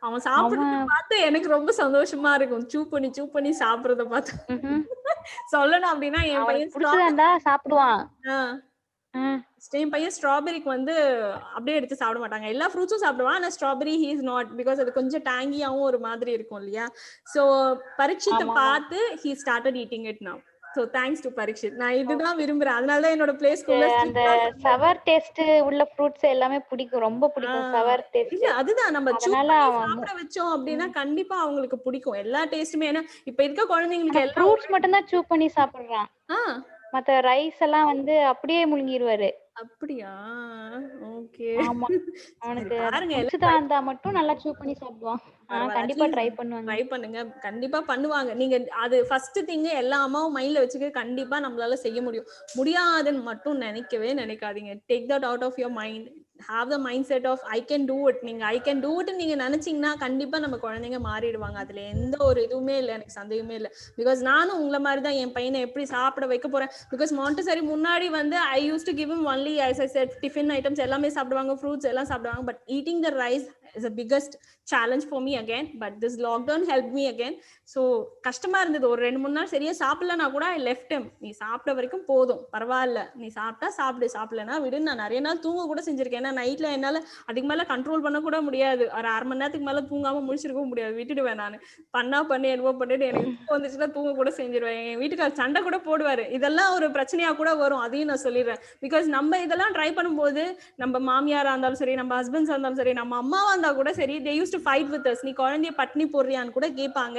Speaker 1: அவன் சாப்பிடுறத பார்த்து எனக்கு ரொம்ப சந்தோஷமா இருக்கும். சூ பண்ணி சாப்பிடுறத பார்த்து. சொல்லணும் அப்படின்னா என் பையன்
Speaker 4: பிடிச்சதா சாப்பிடுவான்.
Speaker 1: என் பையன் ஸ்ட்ராபெரிக்கு வந்து அப்படியே எடுத்து சாப்பிட மாட்டாங்க. எல்லா ஃப்ரூட்ஸும் சாப்பிடுவான், ஆனா strawberry he is not, because அது கொஞ்சம் டேங்கியாவும் ஒரு மாதிரி இருக்கும் இல்லையா. சோ பரீட்சித்தை பார்த்து he started eating it now. So thanks to Parikshit. நான் இதுதான் விரும்புறேன். அதனால தான் என்னோட ப்ளே ஸ்கூல்ல
Speaker 4: அந்த சவர் டேஸ்ட் உள்ள ஃப்ரூட்ஸ் எல்லாமே பிடிக்கும், ரொம்ப பிடிக்கும் சவர் டேஸ்ட்.
Speaker 1: இல்ல அதுதான் நம்ம சாப்பிட வச்சோம் அப்படினா கண்டிப்பா அவங்களுக்கு பிடிக்கும் எல்லா டேஸ்டுமே. ஏன்னா இப்ப இருக்க குழந்தைங்களுக்கு எல்லா
Speaker 4: ஃப்ரூட்ஸ் மட்டும் தான் சூ பண்ணி சாப்பிடுறான். மத்த ரைஸ் எல்லாம் வந்து அப்படியே முழுங்கிடுவாரு.
Speaker 1: அப்படியா? ஓகே.
Speaker 4: ஆமா, அவனுக்கு பிடிச்சதா இருந்தா மட்டும் நல்லா சூ பண்ணி சாப்பிடுவான். கண்டிப்பா ட்ரை பண்ணுங்க,
Speaker 1: கண்டிப்பா பண்ணுவாங்க. நீங்க அது ஃபர்ஸ்ட் திங் எல்லா அம்மாவும் மைண்ட்ல வச்சுக்க, கண்டிப்பா நம்மளால செய்ய முடியும். முடியாதுன்னு மட்டும் நினைக்கவே நினைக்காதீங்க. Take that out of your mind. have the mindset of I can do it. நீங்க I can do it நீங்க நினைச்சீங்கன்னா கண்டிப்பா நம்ம குழந்தைங்க மாறிடுவாங்க. அதுல எந்த ஒரு இதுவுமே இல்லை, எனக்கு சந்தேகமே இல்லை. பிகாஸ் நானும் உங்களை மாதிரி தான் என் பையனை எப்படி சாப்பிட வைக்க போறேன். பிகாஸ் மாண்டசரி முன்னாடி வந்து I used to give him only, as I said, tiffin items எல்லாமே சாப்பிடுவாங்க, ஃப்ரூட்ஸ் எல்லாம் சாப்பிடுவாங்க. But eating the rise is the biggest challenge for me again. But this lockdown helped me again. So கஷ்டமா இருந்தது. ஒரு 2-3 நாள் சரியா சாப்பிடலன்னா கூட I left him. நீ சாப்பிட்ட வரைக்கும் போதும், பரவாயில்ல, நீ சாப்பிட்டா சாப்பிடு, சாப்பிடலன்னா விடு. நான் நிறைய நாள் தூங்க கூட செஞ்சிருக்கேன். ஏன்னா நைட்ல என்னால அதுக்கு மேல கண்ட்ரோல் பண்ண கூட முடியாது. ஒரு 1/2 மணி நேரத்துக்கு மேல தூங்காம முடிச்சிருக்கவும் முடியாது, விட்டுடுவேன். நான் பண்ணி என்னவோ பண்ணிட்டு எனக்கு வந்துச்சுன்னா தூங்க கூட செஞ்சிருவேன். என் வீட்டுக்கார சண்டை கூட போடுவாரு. இதெல்லாம் ஒரு பிரச்சனையா கூட வரும், அதையும் நான் சொல்லிடுறேன். பிகாஸ் நம்ம இதெல்லாம் ட்ரை பண்ணும்போது நம்ம மாமியாரா இருந்தாலும் சரி, நம்ம ஹஸ்பண்ட்ஸா இருந்தாலும் சரி, நம்ம அம்மாவா இருந்தா கூட சரி, they used to fight with us. நீ குழந்தைய பட்னி போடுறியான்னு கூட கேட்பாங்க.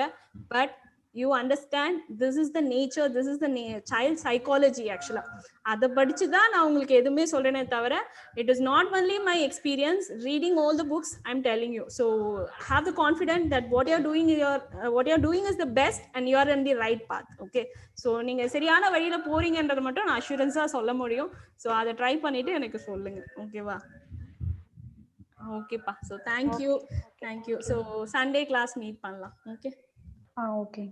Speaker 1: But you understand, this is the nature, this is the child psychology actually. அத படிச்சு தான் நான் உங்களுக்கு எதுவுமே சொல்றேனே தவிர, it is not only my experience reading all the books, I'm telling you. So have the confidence that what you're doing is the best and you are in the right path. Okay, so நீங்க சரியான வழியில போறீங்கன்றது மட்டும் நான் அஷூரன்ஸா சொல்ல முடியும். So அதை ட்ரை பண்ணிட்டு எனக்கு சொல்லுங்க, ஓகேவா? ஓகேப்பா. So thank you. So Sunday class meet பண்ணலாம். Okay.
Speaker 4: Okay.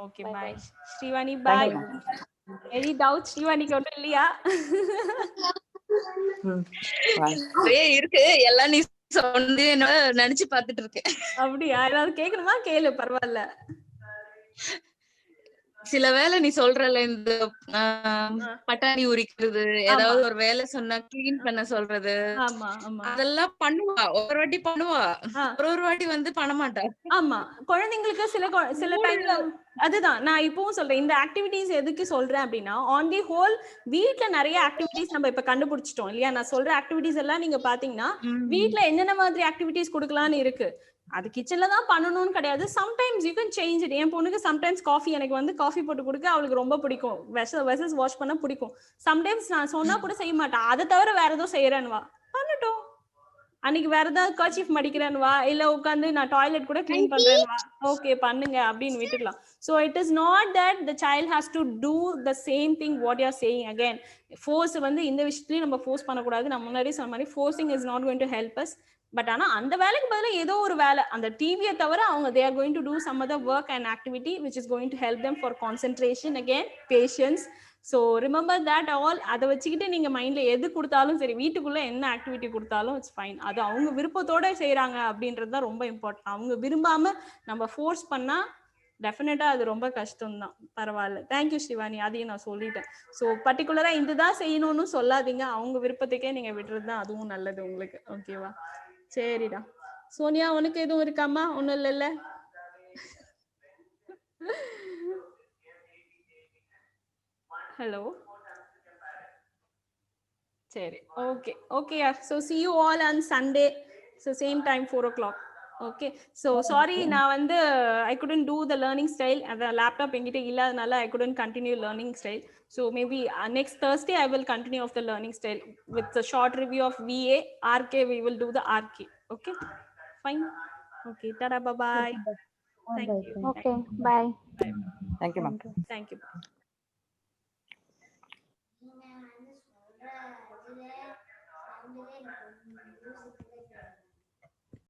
Speaker 1: Okay, bye. Srivani, bye. Any doubts? ஸ்ரீவாணிக்கு ஒன்றும் இல்லையா?
Speaker 5: இருக்கு, எல்லாம் நீ சொன்னது நினைச்சு பாத்துட்டு இருக்கேன்.
Speaker 1: அப்படியா? ஏதாவது கேட்கணுமா? கேளு, பரவாயில்ல.
Speaker 5: சில வேலை நீ சொல்றல, இந்த பட்டாணி உரிக்கிறது, ஏதாவது ஒரு வேலை சொன்னா கிளீன் பண்ண சொல்றது, அதெல்லாம் பண்ணுவா. ஒரு வாட்டி பண்ணுவா, ஒரு வாட்டி வந்து பண்ண மாட்டா.
Speaker 1: ஆமா, குழந்தைங்களுக்கு சில டைம்ல அதுதான் நான் இப்பவும் சொல்றேன். இந்த ஆக்டிவிட்டிஸ் எதுக்கு சொல்றேன் அப்படின்னா, ஆன் தி ஹோல் வீட்ல நிறைய ஆக்டிவிட்டிஸ் நம்ம இப்ப கண்டுபிடிச்சிட்டோம் இல்லையா? நான் சொல்ற ஆக்டிவிட்டிஸ் எல்லாம் நீங்க பாத்தீங்கன்னா வீட்ல என்னென்ன மாதிரி ஆக்டிவிட்டிஸ் கொடுக்கலாம்னு இருக்கு. அது கிச்சன்ல தான் பண்ணணும்னு கிடையாது. Sometimes you can change it. என் பொண்ணுக்கு சம்டைம்ஸ் எனக்கு வந்து காஃபி போட்டு கொடுக்க அவளுக்கு ரொம்ப பிடிக்கும், வெசல்ஸ் வாஷ் பண்ண பிடிக்கும். சம்டைம்ஸ் நான் சொன்னா கூட செய்ய மாட்டேன். அதை தவிர வேற ஏதோ செய்யறேன்னு வா, பண்ணட்டும். அன்னைக்கு வேற ஏதாவது கர்ச்சீஃப் மடிக்கிறேன்னு வா, இல்ல உட்காந்து நான் டாய்லெட் கூட கிளீன் பண்றேன்னு வா, ஓகே பண்ணுங்க அப்படின்னு விட்டுடலாம். So it is not that the child has to do the same thing what you are saying. Again, force வந்து இந்த விஷயத்துலயும் நம்ம ஃபோர்ஸ் பண்ணக்கூடாது. நான் முன்னாடி சொன்ன மாதிரி forcing is not going to help us. But ஆனா அந்த வேலைக்கு பதிலா ஏதோ ஒரு வேலை, அந்த டிவியை தவிர அவங்க they are going to do some other work and activity which is going to help them for concentration, again patience. So remember that all. அதை வச்சுக்கிட்டு நீங்க மைண்ட்ல எது கொடுத்தாலும் சரி, வீட்டுக்குள்ள என்ன ஆக்டிவிட்டி கொடுத்தாலும் இட்ஸ் ஃபைன். அது அவங்க விருப்பத்தோட செய்யறாங்க அப்படின்றது தான் ரொம்ப இம்பார்ட்டன்ட். அவங்க விரும்பாம நம்ம ஃபோர்ஸ் பண்ணா டெஃபினட்டா அது ரொம்ப கஷ்டம் தான். பரவாயில்ல. தேங்க்யூ ஸ்ரீவாணி, அதையும் நான் சொல்லிட்டேன். ஸோ பர்டிகுலரா இதுதான் செய்யணும்னு சொல்லாதீங்க, அவங்க விருப்பத்துக்கே நீங்க விடுறது தான் அதுவும் நல்லது உங்களுக்கு. ஓகேவா? சரிடா. சோனியா, உனக்கு எதுவும் இருக்காமா? ஒண்ணும் இல்லைல்ல? ஹலோ, சரி, ஓகே யார். So see you all on Sunday, so same time 4 o'clock. Okay, so sorry, நான் வந்து I couldn't do the learning style. அந்த லேப்டாப் என்கிட்ட இல்லாதனால I couldn't continue learning style. So maybe next Thursday I will continue of the learning style with a short review of VA. RK, we will do the RK. Okay, fine. Okay, tada, bye bye. Thank you.
Speaker 4: Okay, bye.
Speaker 3: Thank you, ma'am.
Speaker 1: Thank you.